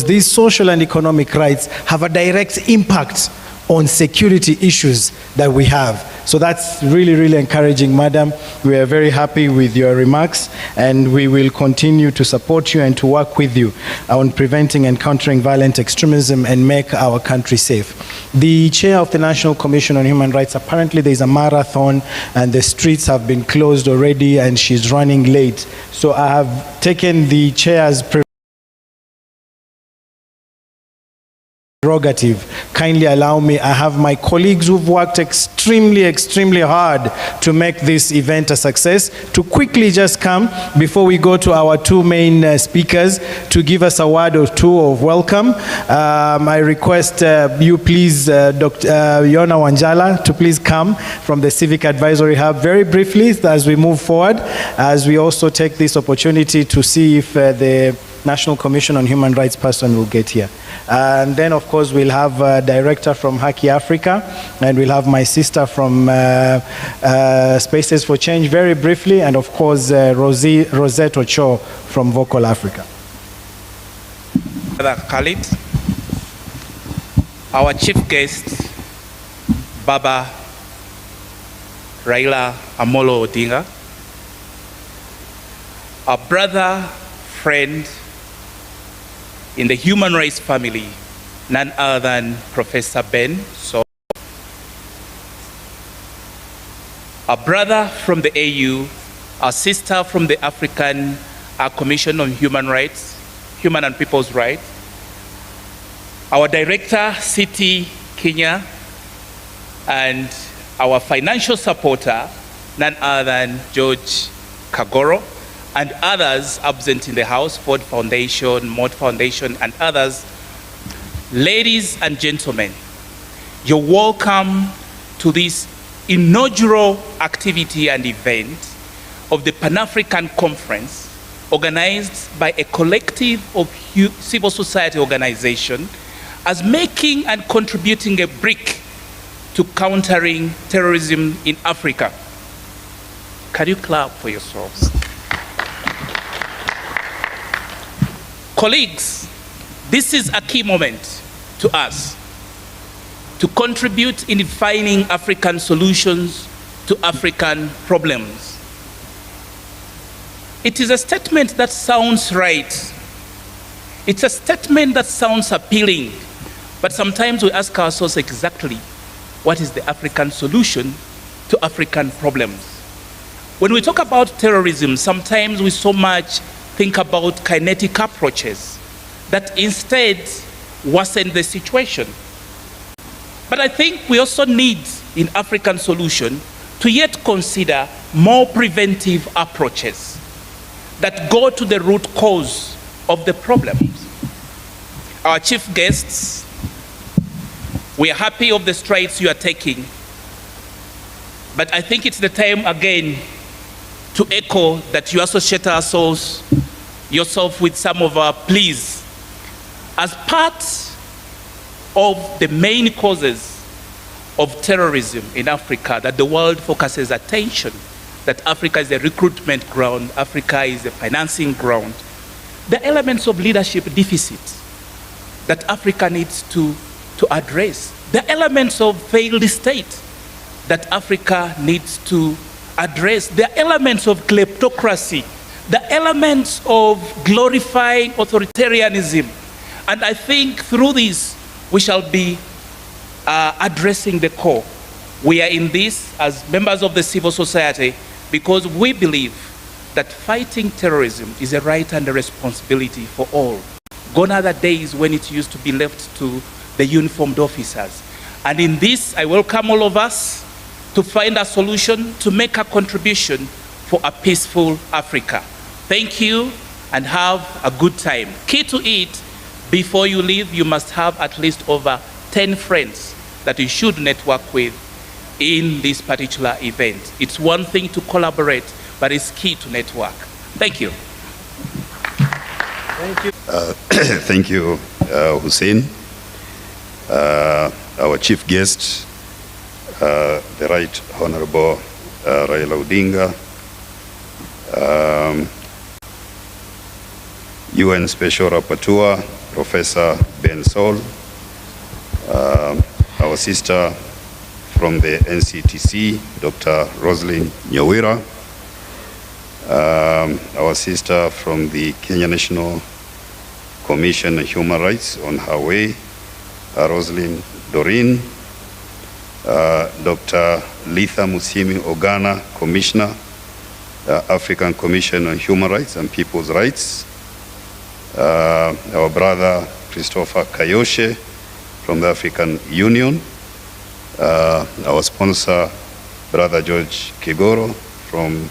These social and economic rights have a direct impact on security issues that we have. So that's really, really encouraging, Madam. We are very happy with your remarks, and we will continue to support you and to work with you on preventing and countering violent extremism and make our country safe. The chair of the National Commission on Human Rights, apparently there's a marathon and the streets have been closed already and she's running late. So I have taken the chair's prerogative. Kindly allow me, I have my colleagues who've worked extremely hard to make this event a success, to quickly just come before we go to our two main speakers to give us a word or two of welcome. I request you please, Dr. Yona Wanjala, to please come from the Civic Advisory Hub very briefly as we move forward, as we also take this opportunity to see if the National Commission on Human Rights person will get here. And then, of course, we'll have a director from Haki Africa, and we'll have my sister from Spaces for Change very briefly, and of course, Rosette Ocho from Vocal Africa. Khalid, our chief guest, Baba Raila Amolo Odinga, our brother, friend, in the human rights family, none other than Professor Ben. So, our brother from the AU, our sister from the African Commission on Human Rights, Human and People's Rights, our director, City Kenya, and our financial supporter, none other than George Kagoro, and others absent in the House, Ford Foundation, Mott Foundation, and others. Ladies and gentlemen, you're welcome to this inaugural activity and event of the Pan-African Conference, organized by a collective of civil society organizations, as making and contributing a brick to countering terrorism in Africa. Can you clap for yourselves? Colleagues, this is a key moment to us to contribute in defining African solutions to African problems. It is a statement that sounds right. It's a statement that sounds appealing, but sometimes we ask ourselves exactly what is the African solution to African problems. When we talk about terrorism, sometimes we so much think about kinetic approaches that instead worsen the situation. But I think we also need, in African solution, to yet consider more preventive approaches that go to the root cause of the problems. Our chief guests, we are happy of the strides you are taking, but I think it's the time again to echo that you associate yourself with some of our pleas as part of the main causes of terrorism in Africa, that the world focuses attention, that Africa is a recruitment ground, Africa is a financing ground. The elements of leadership deficit that Africa needs to address, the elements of failed state that Africa needs to address, the elements of kleptocracy, the elements of glorifying authoritarianism. And I think through this, we shall be addressing the core. We are in this as members of the civil society because we believe that fighting terrorism is a right and a responsibility for all. Gone are the days when it used to be left to the uniformed officers. And in this, I welcome all of us to find a solution, to make a contribution for a peaceful Africa. Thank you and have a good time. Key to it, before you leave, you must have at least over 10 friends that you should network with in this particular event. It's one thing to collaborate, but it's key to network. Thank you. Thank you. Thank you, Hussein. Our chief guest, the Right Honorable Raila Odinga, UN Special Rapporteur, Professor Ben Sol, our sister from the NCTC, Dr. Roslyn Nyawira, our sister from the Kenya National Commission on Human Rights on her way, Roslyn Doreen, Dr. Litha Musimi Ogana, Commissioner, African Commission on Human Rights and People's Rights, our brother Christopher Kayoshe from the African Union, our sponsor, Brother George Kagoro from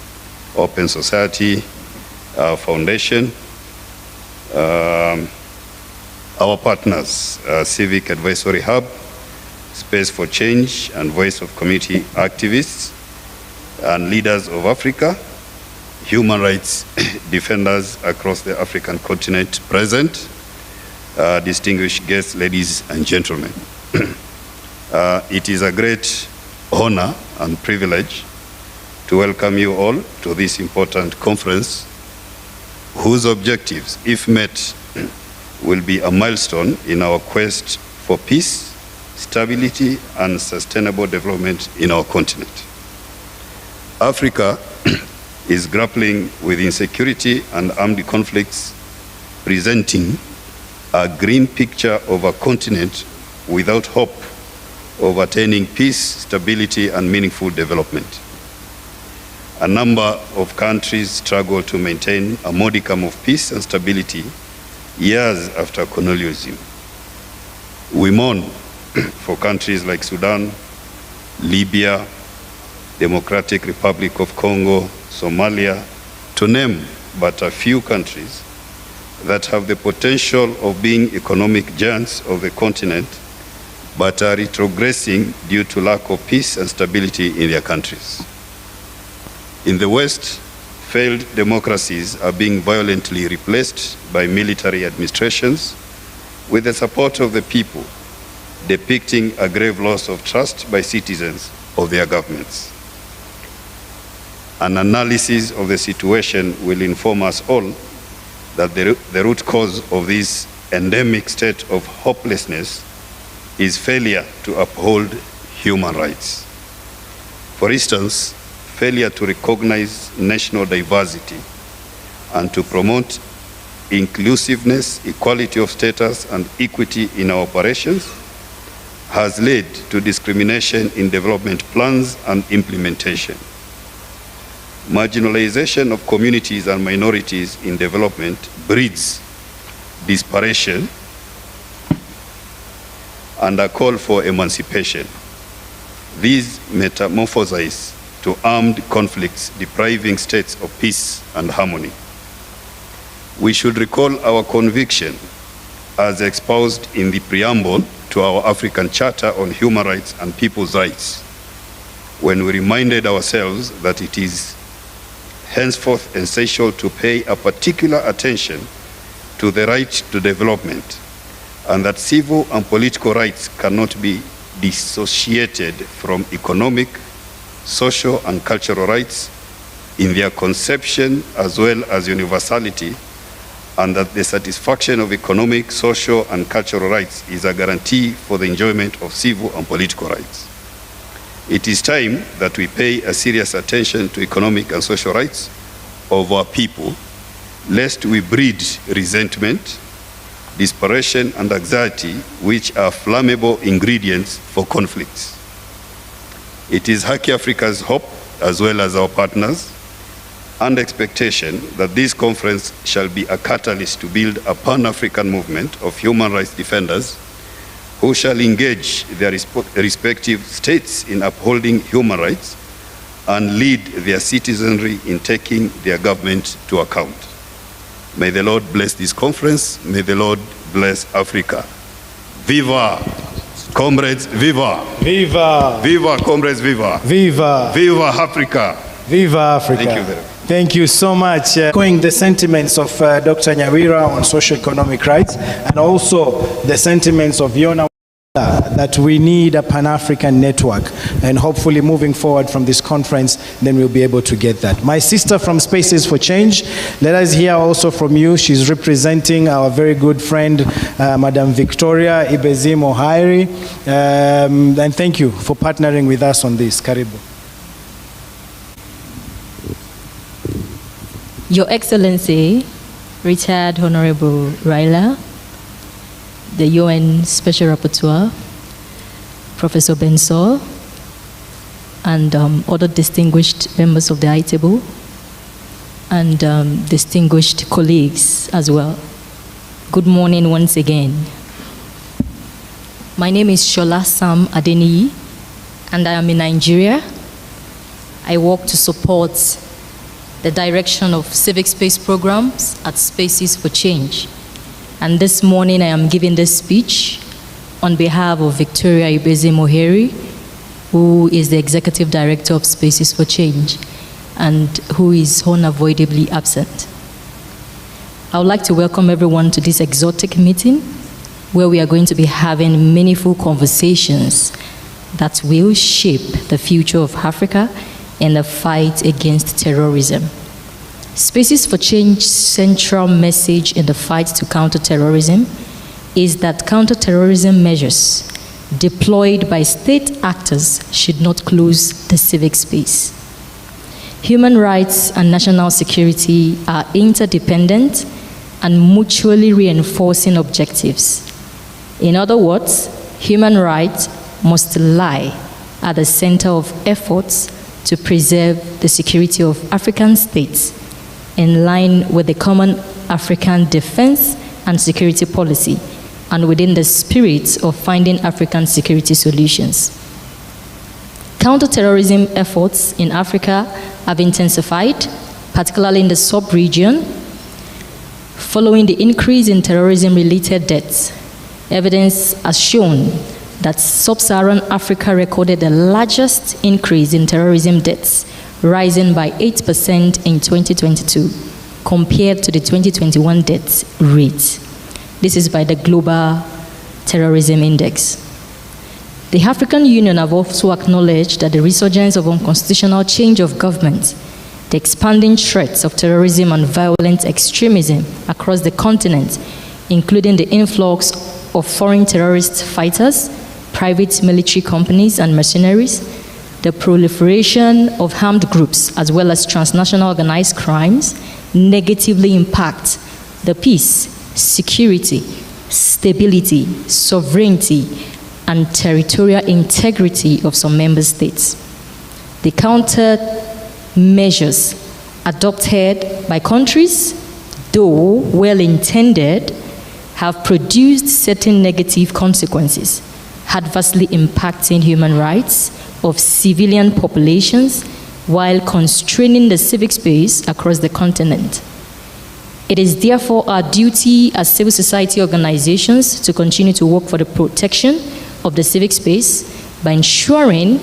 Open Society Foundation, our partners, Civic Advisory Hub, Space for Change and Voice of Community Activists and Leaders of Africa, human rights defenders across the African continent present, distinguished guests, ladies and gentlemen. It is a great honor and privilege to welcome you all to this important conference, whose objectives, if met, will be a milestone in our quest for peace, stability, and sustainable development in our continent. Africa is grappling with insecurity and armed conflicts, presenting a grim picture of a continent without hope of attaining peace, stability, and meaningful development. A number of countries struggle to maintain a modicum of peace and stability years after colonialism. We mourn for countries like Sudan, Libya, Democratic Republic of Congo, Somalia, to name but a few countries that have the potential of being economic giants of the continent, but are retrogressing due to lack of peace and stability in their countries. In the West, failed democracies are being violently replaced by military administrations with the support of the people, depicting a grave loss of trust by citizens of their governments. An analysis of the situation will inform us all that the root cause of this endemic state of hopelessness is failure to uphold human rights. For instance, failure to recognize national diversity and to promote inclusiveness, equality of status, and equity in our operations has led to discrimination in development plans and implementation. Marginalization of communities and minorities in development breeds desperation and a call for emancipation. These metamorphosize to armed conflicts, depriving states of peace and harmony. We should recall our conviction as espoused in the preamble to our African Charter on Human Rights and People's Rights, when we reminded ourselves that it is henceforth essential to pay a particular attention to the right to development, and that civil and political rights cannot be dissociated from economic, social, and cultural rights in their conception as well as universality, and that the satisfaction of economic, social, and cultural rights is a guarantee for the enjoyment of civil and political rights. It is time that we pay a serious attention to economic and social rights of our people, lest we breed resentment, desperation, and anxiety, which are flammable ingredients for conflicts. It is Haki Africa's hope, as well as our partners, and expectation that this conference shall be a catalyst to build a Pan-African movement of human rights defenders who shall engage their respective states in upholding human rights and lead their citizenry in taking their government to account. May the Lord bless this conference. May the Lord bless Africa. Viva Comrades, viva! Viva! Viva, comrades, viva! Viva! Viva Africa! Viva Africa! Thank you very much. Thank you so much. Echoing the sentiments of Dr. Nyawira on socio-economic rights, and also the sentiments of Yona, that we need a Pan-African network, and hopefully moving forward from this conference, then we'll be able to get that. My sister from Spaces for Change, let us hear also from you. She's representing our very good friend, Madam Victoria Ibezimo Hairi, and thank you for partnering with us on this. Karibu. Your Excellency, Retired Honorable Raila, the UN Special Rapporteur, Professor Bensol, and other distinguished members of the high table, and distinguished colleagues as well. Good morning once again. My name is Shola Sam Adeniyi, and I am in Nigeria. I work to support the direction of civic space programs at Spaces for Change. And this morning I am giving this speech on behalf of Victoria Ibezimo Hairi, who is the Executive Director of Spaces for Change and who is unavoidably absent. I would like to welcome everyone to this exotic meeting where we are going to be having meaningful conversations that will shape the future of Africa in the fight against terrorism. Spaces for Change's central message in the fight to counter terrorism is that counter-terrorism measures deployed by state actors should not close the civic space. Human rights and national security are interdependent and mutually reinforcing objectives. In other words, human rights must lie at the center of efforts to preserve the security of African states in line with the Common African Defense and Security Policy and within the spirit of finding African security solutions. Counterterrorism efforts in Africa have intensified, particularly in the sub-region, following the increase in terrorism-related deaths. Evidence has shown that sub-Saharan Africa recorded the largest increase in terrorism deaths, rising by 8% in 2022 compared to the 2021 deaths rate. This is by the Global Terrorism Index. The African Union have also acknowledged that the resurgence of unconstitutional change of government, the expanding threats of terrorism and violent extremism across the continent, including the influx of foreign terrorist fighters, private military companies and mercenaries, the proliferation of armed groups as well as transnational organized crimes negatively impact the peace, security, stability, sovereignty, and territorial integrity of some member states. The counter measures adopted by countries, though well-intended, have produced certain negative consequences, adversely impacting human rights of civilian populations while constraining the civic space across the continent. It is therefore our duty as civil society organizations to continue to work for the protection of the civic space by ensuring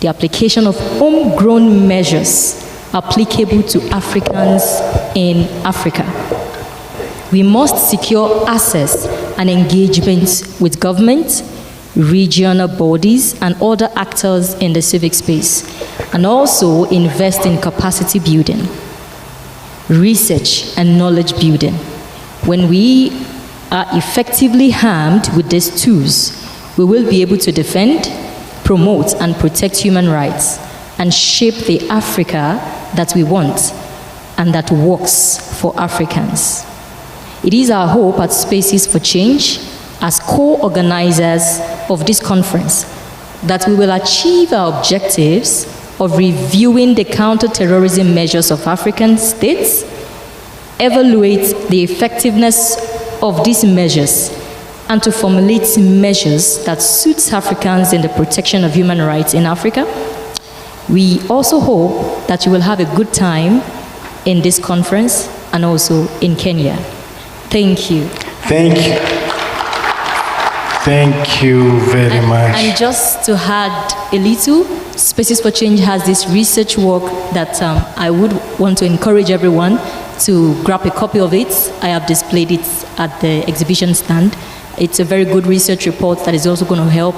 the application of homegrown measures applicable to Africans in Africa. We must secure access and engagement with government, regional bodies, and other actors in the civic space, and also invest in capacity building, research, and knowledge building. When we are effectively armed with these tools, we will be able to defend, promote, and protect human rights and shape the Africa that we want and that works for Africans. It is our hope at Spaces for Change, as co-organizers of this conference, that we will achieve our objectives of reviewing the counter-terrorism measures of African states, evaluate the effectiveness of these measures, and to formulate measures that suits Africans in the protection of human rights in Africa. We also hope that you will have a good time in this conference and also in Kenya. Thank you. Thank you. Thank you very much. And just to add a little, Spaces for Change has this research work that I would want to encourage everyone to grab a copy of it. I have displayed it at the exhibition stand. It's a very good research report that is also going to help,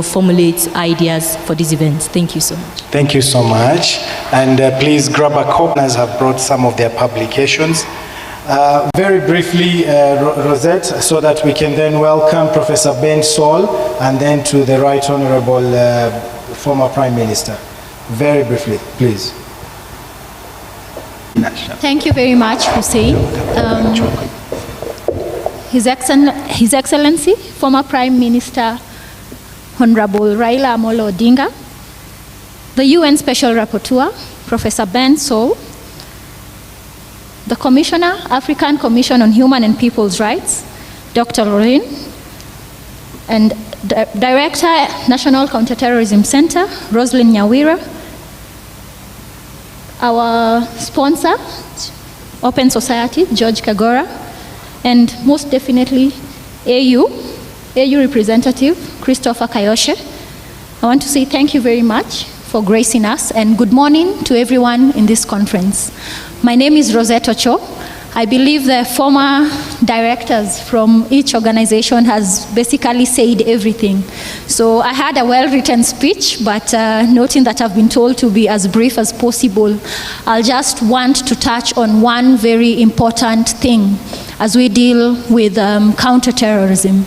formulate ideas for this event. Thank you so much. Thank you so much. And please grab a copy, as have brought some of their publications. Very briefly, Rosette, so that we can then welcome Professor Ben Saul, and then to the Right Honorable former Prime Minister. Very briefly, please. Thank you very much, Hussein. His Excellency, former Prime Minister, Honorable Raila Amolo Odinga, the UN Special Rapporteur, Professor Ben Saul, the Commissioner, African Commission on Human and People's Rights, Dr. Lorin, and Director, National Counterterrorism Center, Roslyn Nyawira, our sponsor, Open Society, George Kagoro, and most definitely AU representative, Christopher Kayoshe. I want to say thank you very much for gracing us, and good morning to everyone in this conference. My name is Rosette Ocho. I believe the former directors from each organization has basically said everything. So I had a well-written speech, but noting that I've been told to be as brief as possible, I'll just want to touch on one very important thing as we deal with counterterrorism.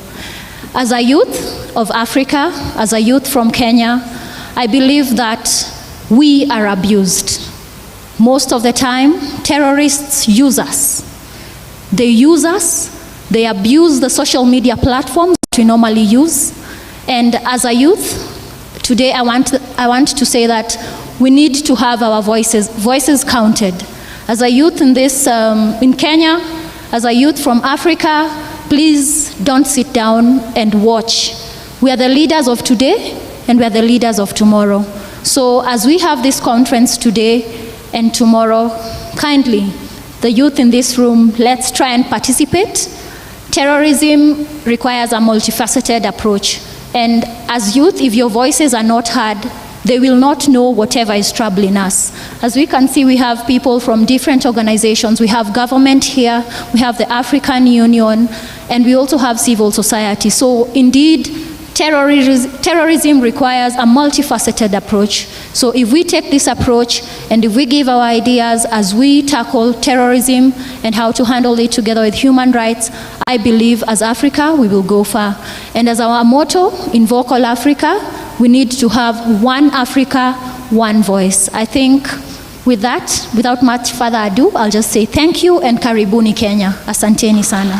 As a youth of Africa, as a youth from Kenya, I believe that we are abused. Most of the time, terrorists use us. They use us, they abuse the social media platforms that we normally use. And as a youth, today I want to say that we need to have our voices counted. As a youth in Kenya, as a youth from Africa, please don't sit down and watch. We are the leaders of today, and we are the leaders of tomorrow. So as we have this conference today and tomorrow, kindly, the youth in this room, let's try and participate. Terrorism requires a multifaceted approach. And as youth, if your voices are not heard, they will not know whatever is troubling us. As we can see, we have people from different organizations. We have government here, we have the African Union, and we also have civil society. So indeed, terrorism requires a multifaceted approach. So if we take this approach and if we give our ideas as we tackle terrorism and how to handle it together with human rights, I believe as Africa we will go far. And as our motto, Invoke All Africa, we need to have one Africa, one voice. I think with that, without much further ado, I'll just say thank you and karibuni Kenya. Asanteni sana.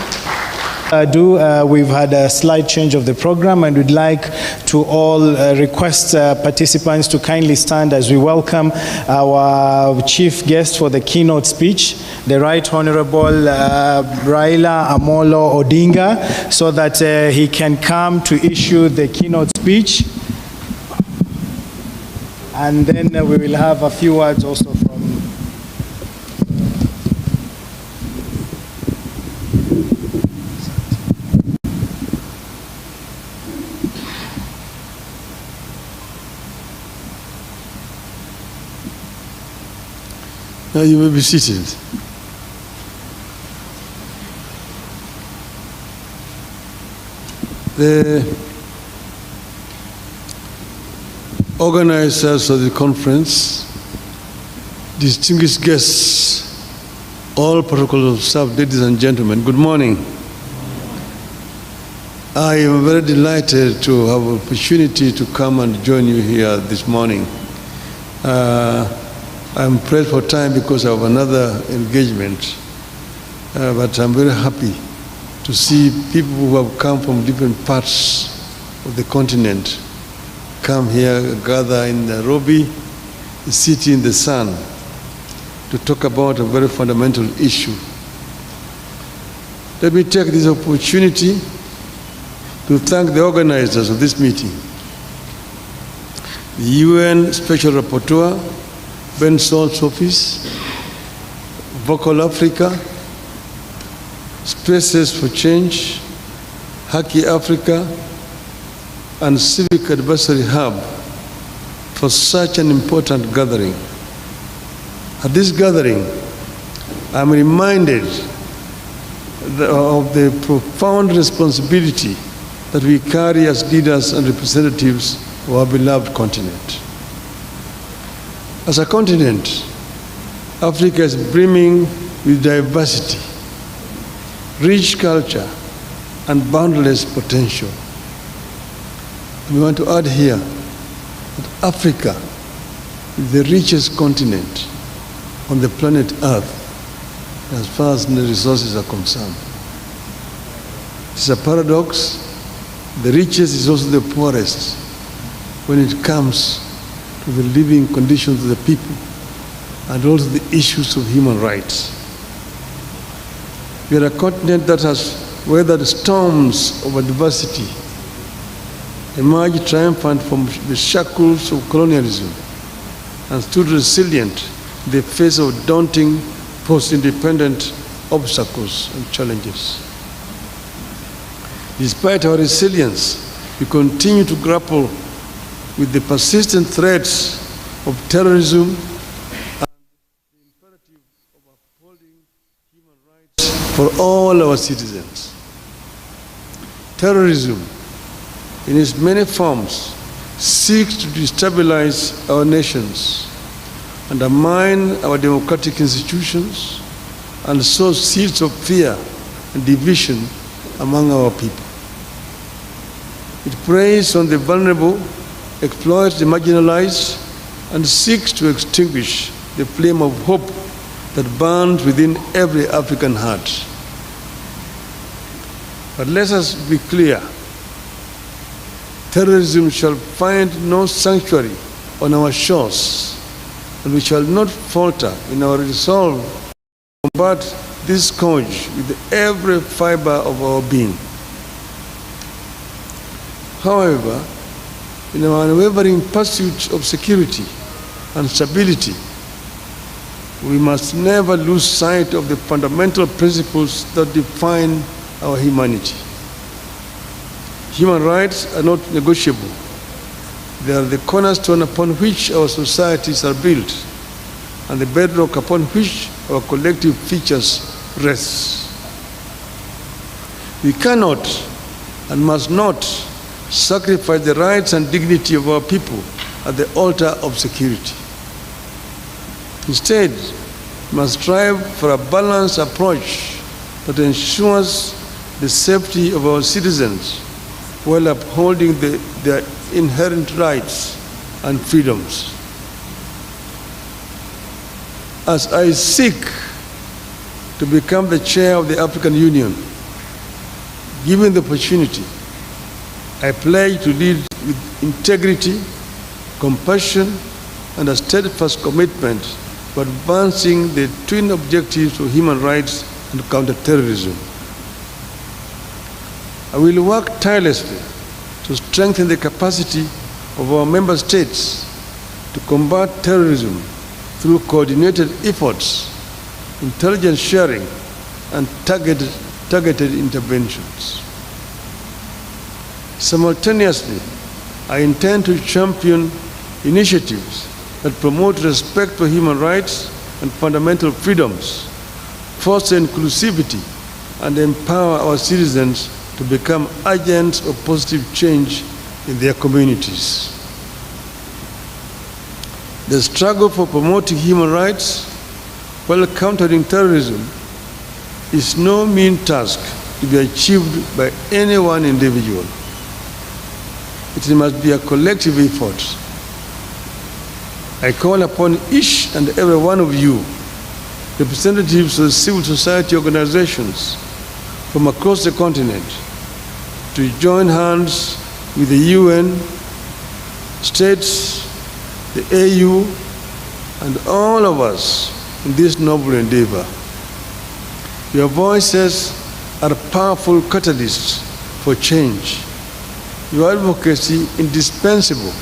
We've had a slight change of the program, and we'd like to all request participants to kindly stand as we welcome our chief guest for the keynote speech, the Right Honorable Raila Amolo Odinga, so that he can come to issue the keynote speech. And then we will have a few words also from you may be seated. The organizers of the conference, distinguished guests, all protocols observed, ladies and gentlemen, good morning. I am very delighted to have an opportunity to come and join you here this morning. I'm pressed for time because I have another engagement, but I'm very happy to see people who have come from different parts of the continent come here, gather in Nairobi, the city in the sun, to talk about a very fundamental issue. Let me take this opportunity to thank the organizers of this meeting, the UN Special Rapporteur, Ben Saul's office, Vocal Africa, Spaces for Change, Haki Africa, and Civic Advisory Hub for such an important gathering. At this gathering, I'm reminded of the profound responsibility that we carry as leaders and representatives of our beloved continent. As a continent, Africa is brimming with diversity, rich culture, and boundless potential. We want to add here that Africa is the richest continent on the planet Earth as far as the resources are concerned. It's a paradox. The richest is also the poorest when it comes to the living conditions of the people and also the issues of human rights. We are a continent that has weathered storms of adversity, emerged triumphant from the shackles of colonialism, and stood resilient in the face of daunting post-independent obstacles and challenges. Despite our resilience, we continue to grapple with the persistent threats of terrorism and the imperative of upholding human rights for all our citizens. Terrorism, in its many forms, seeks to destabilize our nations, undermine our democratic institutions, and sow seeds of fear and division among our people. It preys on the vulnerable, exploits the marginalized, and seeks to extinguish the flame of hope that burns within every African heart. But let us be clear. Terrorism shall find no sanctuary on our shores, and we shall not falter in our resolve to combat this scourge with every fiber of our being. However, in our unwavering pursuit of security and stability, we must never lose sight of the fundamental principles that define our humanity. Human rights are not negotiable. They are the cornerstone upon which our societies are built and the bedrock upon which our collective features rest. We cannot and must not sacrifice the rights and dignity of our people at the altar of security. Instead, we must strive for a balanced approach that ensures the safety of our citizens while upholding their inherent rights and freedoms. As I seek to become the chair of the African Union, given the opportunity, I pledge to lead with integrity, compassion, and a steadfast commitment to advancing the twin objectives of human rights and counterterrorism. I will work tirelessly to strengthen the capacity of our member states to combat terrorism through coordinated efforts, intelligence sharing, and targeted interventions. Simultaneously, I intend to champion initiatives that promote respect for human rights and fundamental freedoms, foster inclusivity, and empower our citizens to become agents of positive change in their communities. The struggle for promoting human rights while countering terrorism is no mean task to be achieved by any one individual. It must be a collective effort. I call upon each and every one of you, representatives of civil society organizations from across the continent, to join hands with the UN, states, the AU, and all of us in this noble endeavor. Your voices are powerful catalysts for change. Your advocacy indispensable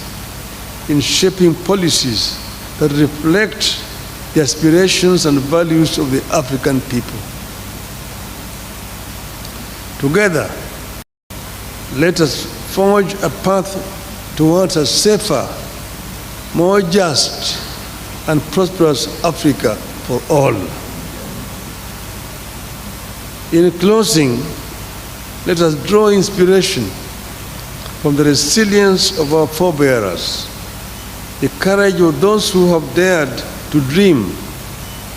in shaping policies that reflect the aspirations and values of the African people. Together, let us forge a path towards a safer, more just, and prosperous Africa for all. In closing, let us draw inspiration from the resilience of our forebearers, the courage of those who have dared to dream,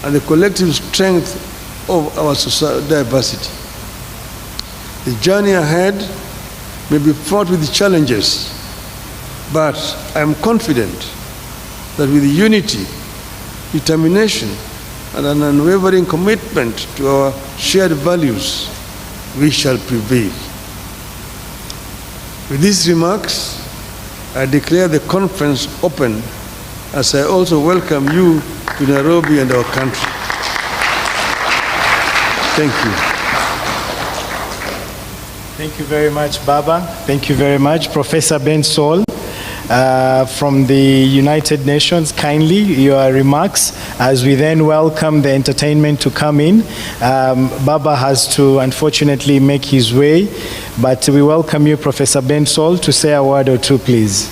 and the collective strength of our diversity. The journey ahead may be fraught with challenges, but I am confident that with unity, determination, and an unwavering commitment to our shared values, we shall prevail. With these remarks, I declare the conference open, as I also welcome you to Nairobi and our country. Thank you. Thank you very much, Baba. Thank you very much, Professor Ben Saul. From the United Nations, kindly, your remarks, as we then welcome the entertainment to come in. Baba has to unfortunately make his way, but we welcome you, Professor Ben Saul, to say a word or two, please.